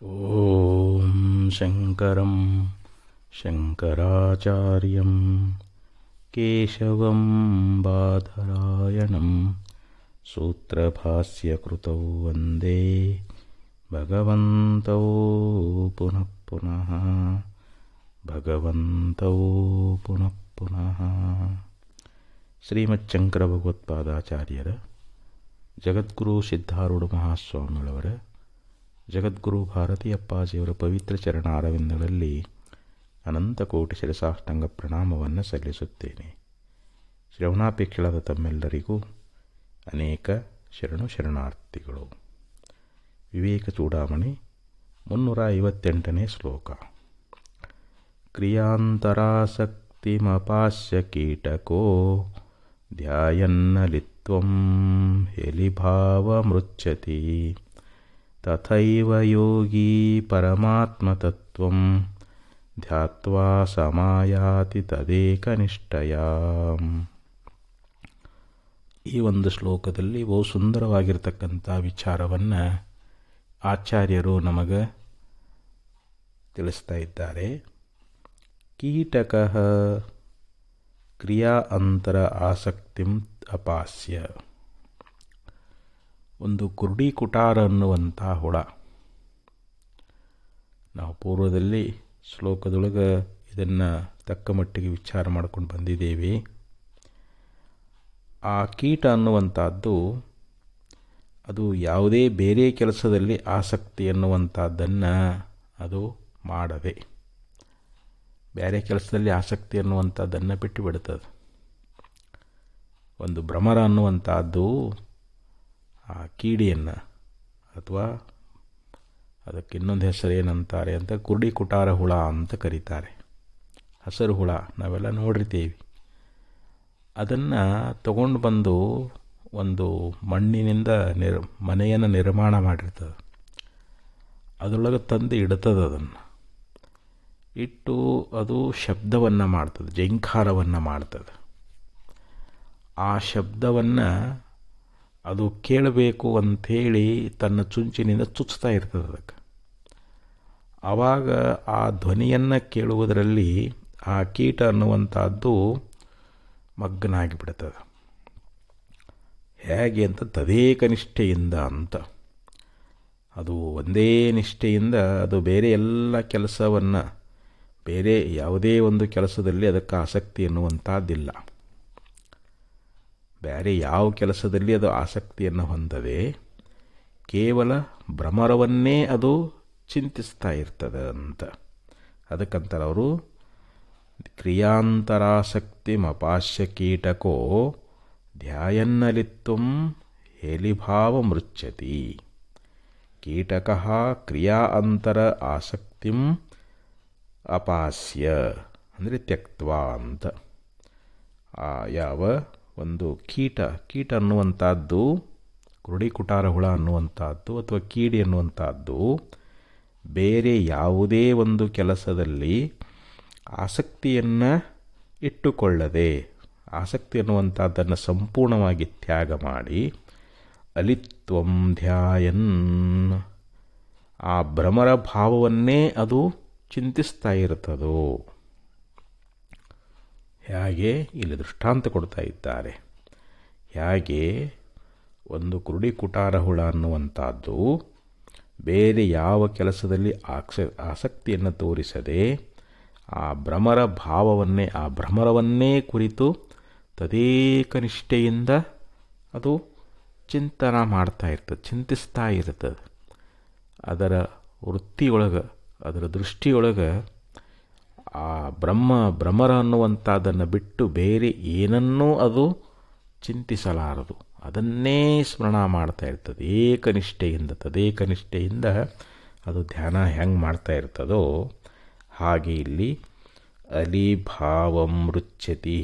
ಓಂ ಶಂಕರಂ ಶಂಕರಾಚಾರ್ಯಂ ಕೇಶವಂ ಬಾದರಾಯಣಂ ಸೂತ್ರಭಾಸ್ಯಕೃತೌ ವಂದೇ ಭಗವಂತೌ ಪುನಃ ಪುನಃ ಭಗವಂತೌ ಪುನಃ ಪುನಃ. ಶ್ರೀಮಚ್ಶಂಕರ ಭಗವತ್ಪಾದಾಚಾರ್ಯರ, ಜಗದ್ಗುರು ಸಿದ್ಧಾರೂಢ ಮಹಾಸ್ವಾಮಿಗಳವರ, ಜಗದ್ಗುರು ಭಾರತೀ ಅಪ್ಪಾಜಿಯವರ ಪವಿತ್ರ ಚರಣ ಅರವಿಂದಗಳಲ್ಲಿ ಅನಂತ ಕೋಟಿ ಶಿರಸಾಷ್ಟಾಂಗ ಪ್ರಣಾಮವನ್ನು ಸಲ್ಲಿಸುತ್ತೇನೆ. ಶ್ರವಣಾಪೇಕ್ಷಳಾದ ತಮ್ಮೆಲ್ಲರಿಗೂ ಅನೇಕ ಶರಣಾರ್ಥಿಗಳು. ವಿವೇಕ ಚೂಡಾಮಣಿ 358ನೇ ಶ್ಲೋಕ. ಕ್ರಿಯಾಂತರಾಸಕ್ತಿಮಪಾಸ್ಯ ಕೀಟಕೋ ಧ್ಯಾಯನ್ನಲಿತ್ವಂ ಹೆಲಿಭಾವಮೃಚ್ಛತಿ ತಥೈವ ಯೋಗಿ ಪರಮಾತ್ಮತತ್ವಂ ಧ್ಯಾತ್ವಾ ಸಮಾಯಾತಿ ತದೇಕನಿಷ್ಠಯಾ. ಈ ಒಂದು ಶ್ಲೋಕದಲ್ಲಿ ಬಹು ಸುಂದರವಾಗಿರ್ತಕ್ಕಂಥ ವಿಚಾರವನ್ನು ಆಚಾರ್ಯರು ನಮಗೆ ತಿಳಿಸ್ತಾ ಇದ್ದಾರೆ. ಕೀಟಕಃ ಕ್ರಿಯಾ ಅಂತರ ಆಸಕ್ತಿಂ ಅಪಾಸ್ಯ. ಒಂದು ಕುರುಡಿ ಕುಟಾರ ಅನ್ನುವಂಥ ಹುಳ. ನಾವು ಪೂರ್ವದಲ್ಲಿ ಶ್ಲೋಕದೊಳಗೆ ಇದನ್ನು ತಕ್ಕ ಮಟ್ಟಿಗೆ ವಿಚಾರ ಮಾಡ್ಕೊಂಡು ಬಂದಿದ್ದೇವೆ. ಆ ಕೀಟ ಅನ್ನುವಂಥದ್ದು ಅದು ಯಾವುದೇ ಬೇರೆ ಕೆಲಸದಲ್ಲಿ ಆಸಕ್ತಿ ಅನ್ನುವಂಥದ್ದನ್ನು ಅದು ಮಾಡದೆ ಬೇರೆ ಕೆಲಸದಲ್ಲಿ ಆಸಕ್ತಿ ಅನ್ನುವಂಥದ್ದನ್ನು ಬಿಟ್ಟು ಬಿಡ್ತದೆ. ಒಂದು ಭ್ರಮರ ಅನ್ನುವಂಥದ್ದು ಆ ಕೀಡಿಯನ್ನು, ಅಥವಾ ಅದಕ್ಕೆ ಇನ್ನೊಂದು ಹೆಸರು ಏನಂತಾರೆ ಅಂತ ಕುರುಡಿ ಕುಟಾರ ಹುಳ ಅಂತ ಕರೀತಾರೆ. ಹಸಿರು ಹುಳ ನಾವೆಲ್ಲ ನೋಡಿರ್ತೀವಿ. ಅದನ್ನು ತಗೊಂಡು ಬಂದು ಒಂದು ಮಣ್ಣಿನಿಂದ ಮನೆಯನ್ನು ನಿರ್ಮಾಣ ಮಾಡಿರ್ತದೆ. ಅದರೊಳಗೆ ತಂದು ಇಡ್ತದೆ. ಅದನ್ನು ಇಟ್ಟು ಅದು ಶಬ್ದವನ್ನು ಮಾಡ್ತದೆ, ಜೈಂಕಾರವನ್ನು ಮಾಡ್ತದೆ. ಆ ಶಬ್ದವನ್ನು ಅದು ಕೇಳಬೇಕು ಅಂಥೇಳಿ ತನ್ನ ಚುಂಚಿನಿಂದ ಚುಚ್ತಾ ಇರ್ತದೆ ಅದಕ್ಕೆ. ಆವಾಗ ಆ ಧ್ವನಿಯನ್ನು ಕೇಳುವುದರಲ್ಲಿ ಆ ಕೀಟ ಅನ್ನುವಂಥದ್ದು ಮಗ್ನಾಗಿಬಿಡ್ತದೆ. ಹೇಗೆ ಅಂತ ತದೇಕ ನಿಷ್ಠೆಯಿಂದ ಅಂತ. ಅದು ಒಂದೇ ನಿಷ್ಠೆಯಿಂದ ಅದು ಬೇರೆ ಎಲ್ಲ ಕೆಲಸವನ್ನು, ಬೇರೆ ಯಾವುದೇ ಒಂದು ಕೆಲಸದಲ್ಲಿ ಅದಕ್ಕೆ ಆಸಕ್ತಿ ಎನ್ನುವಂಥದ್ದಿಲ್ಲ. ಬೇರೆ ಯಾವ ಕೆಲಸದಲ್ಲಿ ಅದು ಆಸಕ್ತಿಯನ್ನು ಹೊಂದದೆ ಕೇವಲ ಭ್ರಮರವನ್ನೇ ಅದು ಚಿಂತಿಸ್ತಾ ಇರ್ತದೆ ಅಂತ. ಅದಕ್ಕಂತಾರೆ ಅವರು ಕ್ರಿಯಾಂತರಾಸಕ್ತಿಮಪಾಸ್ಯ ಕೀಟಕೋ ಧ್ಯಾಯನ್ನಲಿತ್ವಂ ಹೇಲಿಭಾವಮೃಚ್ಛತಿ. ಕೀಟಕಃ ಕ್ರಿಯಾ ಅಂತರ ಆಸಕ್ತಿಂ ಅಪಾಸ್ಯ ಅಂದರೆ ತ್ಯಕ್ತ್ವಾ ಅಂತ. ಯಾವ ಒಂದು ಕೀಟ ಅನ್ನುವಂಥದ್ದು, ಕುರುಡಿ ಕುಟಾರ ಹುಳ ಅನ್ನುವಂಥದ್ದು ಅಥವಾ ಕೀಡಿ ಅನ್ನುವಂಥದ್ದು ಬೇರೆ ಯಾವುದೇ ಒಂದು ಕೆಲಸದಲ್ಲಿ ಆಸಕ್ತಿಯನ್ನು ಇಟ್ಟುಕೊಳ್ಳದೆ, ಆಸಕ್ತಿ ಅನ್ನುವಂಥದ್ದನ್ನು ಸಂಪೂರ್ಣವಾಗಿ ತ್ಯಾಗ ಮಾಡಿ ಅಲಿತ್ವಂ ಧ್ಯಾಯನ್, ಆ ಭ್ರಮರ ಭಾವವನ್ನೇ ಅದು ಚಿಂತಿಸ್ತಾ ಇರ್ತದೋ. ಹೇಗೆ ಇಲ್ಲಿ ದೃಷ್ಟಾಂತ ಕೊಡ್ತಾ ಇದ್ದಾರೆ. ಹೇಗೆ ಒಂದು ಕುರುಡಿ ಕುಟಾರ ಹುಳ ಅನ್ನುವಂಥದ್ದು ಬೇರೆ ಯಾವ ಕೆಲಸದಲ್ಲಿ ಆಸಕ್ತಿಯನ್ನು ತೋರಿಸದೆ ಆ ಭ್ರಮರ ಭಾವವನ್ನೇ, ಆ ಭ್ರಮರವನ್ನೇ ಕುರಿತು ತದೇಕ ನಿಷ್ಠೆಯಿಂದ ಅದು ಚಿಂತನ ಮಾಡ್ತಾ ಇರ್ತದೆ, ಚಿಂತಿಸ್ತಾ ಇರ್ತದೆ. ಅದರ ವೃತ್ತಿಯೊಳಗೆ, ಅದರ ದೃಷ್ಟಿಯೊಳಗೆ ಆ ಭ್ರಮರ ಅನ್ನುವಂಥದ್ದನ್ನು ಬಿಟ್ಟು ಬೇರೆ ಏನನ್ನೂ ಅದು ಚಿಂತಿಸಲಾರದು. ಅದನ್ನೇ ಸ್ಮರಣ ಮಾಡ್ತಾ ಇರ್ತದೆ ಏಕನಿಷ್ಠೆಯಿಂದ, ತದೇಕನಿಷ್ಠೆಯಿಂದ ಅದು ಧ್ಯಾನ ಹೆಂಗೆ ಮಾಡ್ತಾ ಇರ್ತದೋ ಹಾಗೆ ಇಲ್ಲಿ ಅಲಿಭಾವಂ ಮೃಚ್ಛತಿ.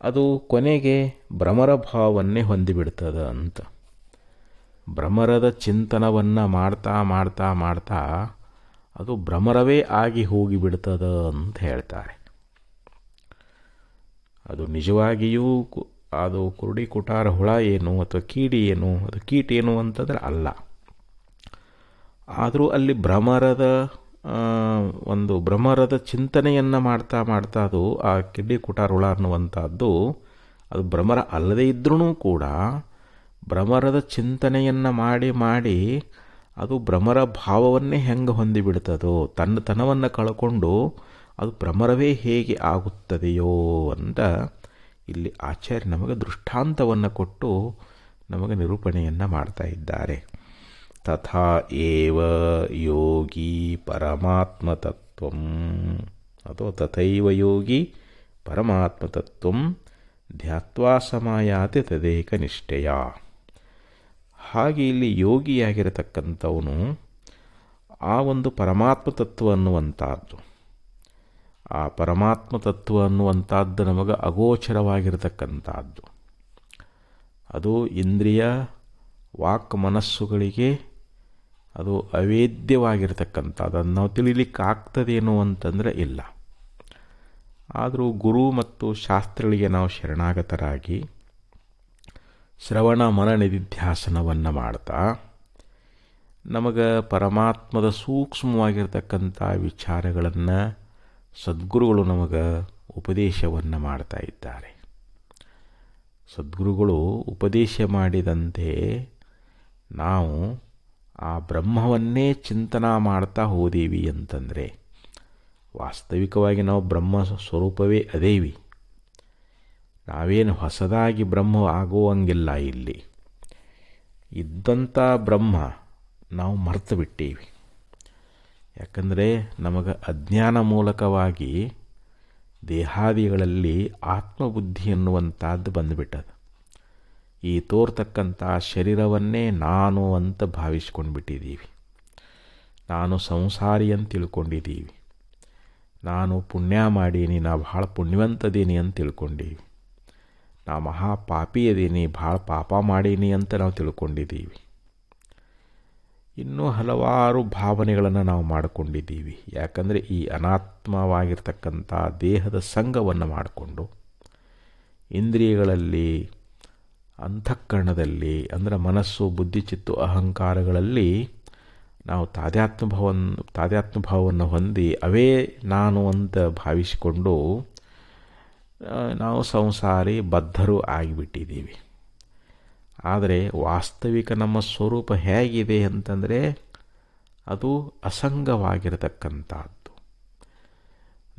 ಅದು ಕೊನೆಗೆ ಭ್ರಮರ ಭಾವವನ್ನೇ ಹೊಂದಿಬಿಡ್ತದೆ ಅಂತ. ಭ್ರಮರದ ಚಿಂತನವನ್ನು ಮಾಡ್ತಾ ಮಾಡ್ತಾ ಮಾಡ್ತಾ ಅದು ಭ್ರಮರವೇ ಆಗಿ ಹೋಗಿಬಿಡ್ತದ ಅಂತ ಹೇಳ್ತಾರೆ. ಅದು ನಿಜವಾಗಿಯೂ ಅದು ಕುರುಡಿ ಕುಟಾರ ಹುಳ ಏನು ಅಥವಾ ಕೀಡಿ ಏನು, ಅದು ಕೀಟ ಏನು ಅಂತಂದರೆ ಅಲ್ಲ. ಆದರೂ ಅಲ್ಲಿ ಭ್ರಮರದ ಒಂದು ಭ್ರಮರದ ಚಿಂತನೆಯನ್ನು ಮಾಡ್ತಾ ಮಾಡ್ತಾ ಅದು ಆ ಕಿಡ್ಡಿ ಕುಟಾರುಳ ಅನ್ನುವಂಥದ್ದು ಅದು ಭ್ರಮರ ಅಲ್ಲದೇ ಇದ್ರೂ ಕೂಡ ಭ್ರಮರದ ಚಿಂತನೆಯನ್ನು ಮಾಡಿ ಮಾಡಿ ಅದು ಭ್ರಮರ ಭಾವವನ್ನೇ ಹೆಂಗೆ ಹೊಂದಿಬಿಡ್ತದೋ ತನ್ನತನವನ್ನು ಕಳ್ಕೊಂಡು ಅದು ಭ್ರಮರವೇ ಹೇಗೆ ಆಗುತ್ತದೆಯೋ ಅಂತ ಇಲ್ಲಿ ಆಚಾರ್ಯ ನಮಗೆ ದೃಷ್ಟಾಂತವನ್ನು ಕೊಟ್ಟು ನಮಗೆ ನಿರೂಪಣೆಯನ್ನು ಮಾಡ್ತಾ ಇದ್ದಾರೆ. ತಥಾ ಏವ ಯೋಗಿ ಪರಮಾತ್ಮತತ್ವಂ ಅಥವಾ ತಥೈವ ಯೋಗಿ ಪರಮಾತ್ಮತತ್ವಂ ಧ್ಯಾತ್ವಾ ಸಮಾಯಾತಿ ತದೇಕ ನಿಷ್ಠೆಯ. ಹಾಗೆ ಇಲ್ಲಿ ಯೋಗಿಯಾಗಿರತಕ್ಕಂಥವನು ಆ ಒಂದು ಪರಮಾತ್ಮ ತತ್ವ ಅನ್ನುವಂಥದ್ದು, ಆ ಪರಮಾತ್ಮ ತತ್ವ ಅನ್ನುವಂಥದ್ದು ನಮಗೆ ಅಗೋಚರವಾಗಿರತಕ್ಕಂಥದ್ದು, ಅದು ಇಂದ್ರಿಯ ವಾಕ್ ಮನಸ್ಸುಗಳಿಗೆ ಅದು ಅವೇದ್ಯವಾಗಿರ್ತಕ್ಕಂಥದ್ದು. ಅದನ್ನು ನಾವು ತಿಳಿಲಿಕ್ಕಾಗ್ತದೇನು ಅಂತಂದರೆ ಇಲ್ಲ. ಆದರೂ ಗುರು ಮತ್ತು ಶಾಸ್ತ್ರಗಳಿಗೆ ನಾವು ಶರಣಾಗತರಾಗಿ ಶ್ರವಣ ಮನ ನಿಧಿಧ್ಯಾಸನವನ್ನು ಮಾಡ್ತಾ ನಮಗೆ ಪರಮಾತ್ಮದ ಸೂಕ್ಷ್ಮವಾಗಿರ್ತಕ್ಕಂಥ ವಿಚಾರಗಳನ್ನು ಸದ್ಗುರುಗಳು ನಮಗೆ ಉಪದೇಶವನ್ನು ಮಾಡ್ತಾ ಇದ್ದಾರೆ. ಸದ್ಗುರುಗಳು ಉಪದೇಶ ಮಾಡಿದಂತೆ ನಾವು ಆ ಬ್ರಹ್ಮವನ್ನೇ ಚಿಂತನಾ ಮಾಡ್ತಾ ಹೋದೀವಿ ಅಂತಂದರೆ ವಾಸ್ತವಿಕವಾಗಿ ನಾವು ಬ್ರಹ್ಮ ಸ್ವರೂಪವೇ ಅದೇವಿ. ನಾವೇನು ಹೊಸದಾಗಿ ಬ್ರಹ್ಮ ಆಗುವಂಗಿಲ್ಲ. ಇಲ್ಲಿ ಇದ್ದಂಥ ಬ್ರಹ್ಮ ನಾವು ಮರೆತು ಬಿಟ್ಟೀವಿ. ಯಾಕಂದರೆ ನಮಗೆ ಅಜ್ಞಾನ ಮೂಲಕವಾಗಿ ದೇಹಾದಿಗಳಲ್ಲಿ ಆತ್ಮಬುದ್ಧಿ ಎನ್ನುವಂಥದ್ದು ಬಂದುಬಿಟ್ಟದು. ಈ ತೋರ್ತಕ್ಕಂಥ ಶರೀರವನ್ನೇ ನಾನು ಅಂತ ಭಾವಿಸ್ಕೊಂಡು ಬಿಟ್ಟಿದ್ದೀವಿ. ನಾನು ಸಂಸಾರಿ ಅಂತ ತಿಳ್ಕೊಂಡಿದ್ದೀವಿ. ನಾನು ಪುಣ್ಯ ಮಾಡೀನಿ, ನಾ ಭಾಳ ಪುಣ್ಯವಂತದೀನಿ ಅಂತ ತಿಳ್ಕೊಂಡೀವಿ. ನಾ ಮಹಾಪಾಪಿ ಅದೀನಿ, ಭಾಳ ಪಾಪ ಮಾಡೀನಿ ಅಂತ ನಾವು ತಿಳ್ಕೊಂಡಿದ್ದೀವಿ. ಇನ್ನೂ ಹಲವಾರು ಭಾವನೆಗಳನ್ನು ನಾವು ಮಾಡಿಕೊಂಡಿದ್ದೀವಿ. ಯಾಕಂದರೆ ಈ ಅನಾತ್ಮವಾಗಿರ್ತಕ್ಕಂಥ ದೇಹದ ಸಂಘವನ್ನು ಮಾಡಿಕೊಂಡು ಇಂದ್ರಿಯಗಳಲ್ಲಿ ಅಂತಃಕರಣದಲ್ಲಿ ಅಂದರೆ ಮನಸ್ಸು ಬುದ್ಧಿ ಚಿತ್ತು ಅಹಂಕಾರಗಳಲ್ಲಿ ನಾವು ತಾದಾತ್ಮ್ಯಭಾವವನ್ನು ಹೊಂದಿ ಅವೇ ನಾನು ಅಂತ ಭಾವಿಸಿಕೊಂಡು ನಾವು ಸಂಸಾರಿ ಬದ್ಧರು ಆಗಿಬಿಟ್ಟಿದ್ದೀವಿ. ಆದರೆ ವಾಸ್ತವಿಕ ನಮ್ಮ ಸ್ವರೂಪ ಹೇಗಿದೆ ಅಂತಂದರೆ ಅದು ಅಸಂಗವಾಗಿರತಕ್ಕಂಥದ್ದು,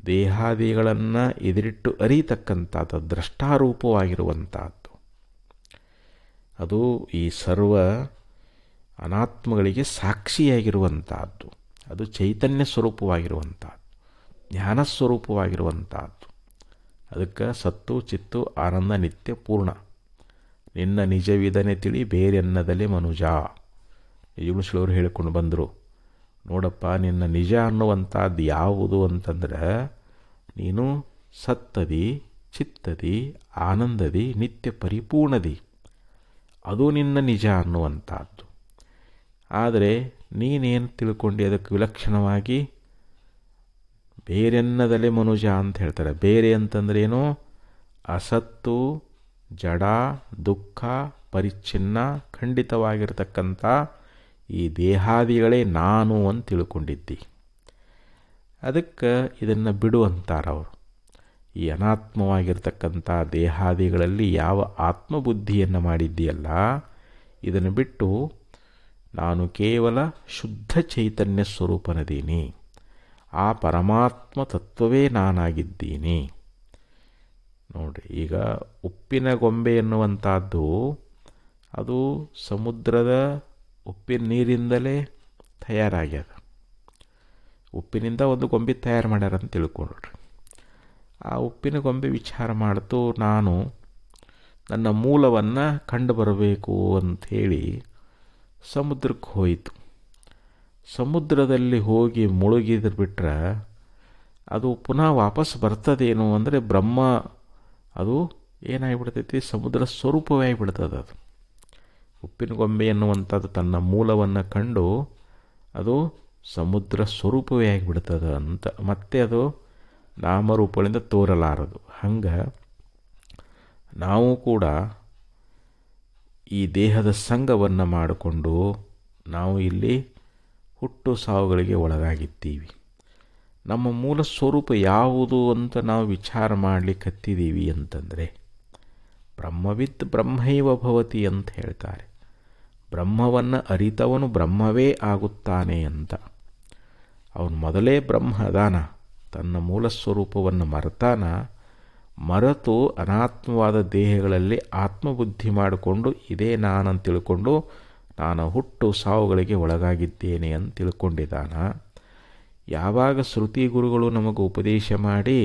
ದೇಹಾದಿಗಳನ್ನು ಎದುರಿಟ್ಟು ಅರಿತಕ್ಕಂಥದ್ದು, ದ್ರಷ್ಟಾರೂಪವಾಗಿರುವಂಥದ್ದು. ಅದು ಈ ಸರ್ವ ಅನಾತ್ಮಗಳಿಗೆ ಸಾಕ್ಷಿಯಾಗಿರುವಂಥದ್ದು. ಅದು ಚೈತನ್ಯ ಸ್ವರೂಪವಾಗಿರುವಂಥದ್ದು, ಜ್ಞಾನ ಸ್ವರೂಪವಾಗಿರುವಂಥದ್ದು. ಅದಕ್ಕೆ ಸತ್ತು ಚಿತ್ತು ಆನಂದ ನಿತ್ಯ ಪೂರ್ಣ. ನಿನ್ನ ನಿಜವಿದನೆ ತಿಳಿ ಬೇರೆನ್ನದಲೇ ಮನುಜ. ನಿಜಗುಣಶ್ಲವರು ಹೇಳಿಕೊಂಡು ಬಂದರು, ನೋಡಪ್ಪ ನಿನ್ನ ನಿಜ ಅನ್ನುವಂಥದ್ದು ಯಾವುದು ಅಂತಂದ್ರೆ ನೀನು ಸತ್ತದಿ, ಚಿತ್ತದಿ, ಆನಂದದಿ, ನಿತ್ಯ ಪರಿಪೂರ್ಣದಿ. ಅದು ನಿನ್ನ ನಿಜ ಅನ್ನುವಂಥದ್ದು. ಆದರೆ ನೀನೇನು ತಿಳ್ಕೊಂಡು ಅದಕ್ಕೆ ವಿಲಕ್ಷಣವಾಗಿ ಬೇರೆನ್ನದಲೇ ಮನುಜ ಅಂತ ಹೇಳ್ತಾರೆ. ಬೇರೆ ಅಂತಂದ್ರೇನು? ಅಸತ್ತು, ಜಡ, ದುಃಖ, ಪರಿಚ್ಛಿನ್ನ, ಖಂಡಿತವಾಗಿರ್ತಕ್ಕಂಥ ಈ ದೇಹಾದಿಗಳೇ ನಾನು ಅಂತ ತಿಳ್ಕೊಂಡಿದ್ದಿ. ಅದಕ್ಕೆ ಇದನ್ನು ಬಿಡು ಅಂತಾರವರು. ಈ ಅನಾತ್ಮವಾಗಿರ್ತಕ್ಕಂಥ ದೇಹಾದಿಗಳಲ್ಲಿ ಯಾವ ಆತ್ಮಬುದ್ಧಿಯನ್ನು ಮಾಡಿದ್ದೀಯಲ್ಲ ಇದನ್ನು ಬಿಟ್ಟು ನಾನು ಕೇವಲ ಶುದ್ಧ ಚೈತನ್ಯ ಸ್ವರೂಪನದೀನಿ, ಆ ಪರಮಾತ್ಮ ತತ್ವವೇ ನಾನಾಗಿದ್ದೀನಿ. ನೋಡಿರಿ, ಈಗ ಉಪ್ಪಿನ ಗೊಂಬೆ ಎನ್ನುವಂಥದ್ದು ಅದು ಸಮುದ್ರದ ಉಪ್ಪಿನ ನೀರಿಂದಲೇ ತಯಾರಾಗ್ಯದ. ಉಪ್ಪಿನಿಂದ ಒಂದು ಗೊಂಬೆ ತಯಾರು ಮಾಡ್ಯಾರ ಅಂತ ತಿಳ್ಕೊಂಡ್ರಿ. ಆ ಉಪ್ಪಿನ ಗೊಂಬೆ ವಿಚಾರ ಮಾಡ್ತು, ನಾನು ನನ್ನ ಮೂಲವನ್ನು ಕಂಡು ಬರಬೇಕು ಅಂಥೇಳಿ ಸಮುದ್ರಕ್ಕೆ ಹೋಯಿತು. ಸಮುದ್ರದಲ್ಲಿ ಹೋಗಿ ಮುಳುಗಿದ್ರೆ ಬಿಟ್ರೆ ಅದು ಪುನಃ ವಾಪಸ್ ಬರ್ತದೇನು ಅಂದರೆ ಬ್ರಹ್ಮ ಅದು ಏನಾಗಿಬಿಡ್ತೈತಿ, ಸಮುದ್ರ ಸ್ವರೂಪವೇ ಆಗಿಬಿಡ್ತದೆ. ಅದು ಉಪ್ಪಿನ ಗೊಂಬೆ ಎನ್ನುವಂಥದ್ದು ತನ್ನ ಮೂಲವನ್ನು ಕಂಡು ಅದು ಸಮುದ್ರ ಸ್ವರೂಪವೇ ಆಗಿಬಿಡ್ತದೆ ಅಂತ ಮತ್ತೆ ಅದು ನಾಮರೂಪಗಳಿಂದ ತೋರಲಾರದು. ಹಂಗೆ ನಾವು ಕೂಡ ಈ ದೇಹದ ಸಂಘವನ್ನು ಮಾಡಿಕೊಂಡು ನಾವು ಇಲ್ಲಿ ಹುಟ್ಟು ಸಾವುಗಳಿಗೆ ಒಳಗಾಗಿದ್ದೀವಿ. ನಮ್ಮ ಮೂಲ ಸ್ವರೂಪ ಯಾವುದು ಅಂತ ನಾವು ವಿಚಾರ ಮಾಡಲಿಕ್ಕತ್ತಿದ್ದೀವಿ ಅಂತಂದರೆ ಬ್ರಹ್ಮವಿದ್ ಬ್ರಹ್ಮೈವ ಭವತಿ ಅಂತ ಹೇಳ್ತಾರೆ. ಬ್ರಹ್ಮವನ್ನು ಅರಿತವನು ಬ್ರಹ್ಮವೇ ಆಗುತ್ತಾನೆ ಅಂತ. ಅವನು ಮೊದಲೇ ಬ್ರಹ್ಮ ಅದಾನ, ತನ್ನ ಮೂಲ ಸ್ವರೂಪವನ್ನು ಮರೆತು ಅನಾತ್ಮವಾದ ದೇಹಗಳಲ್ಲಿ ಆತ್ಮಬುದ್ಧಿ ಮಾಡಿಕೊಂಡು ಇದೇ ನಾನಂತ ತಿಳ್ಕೊಂಡು ನಾನು ಹುಟ್ಟು ಸಾವುಗಳಿಗೆ ಒಳಗಾಗಿದ್ದೇನೆ ಅಂತ ತಿಳ್ಕೊಂಡಿದ್ದಾನ. ಯಾವಾಗ ಶ್ರುತಿ ಗುರುಗಳು ನಮಗೆ ಉಪದೇಶ ಮಾಡಿ,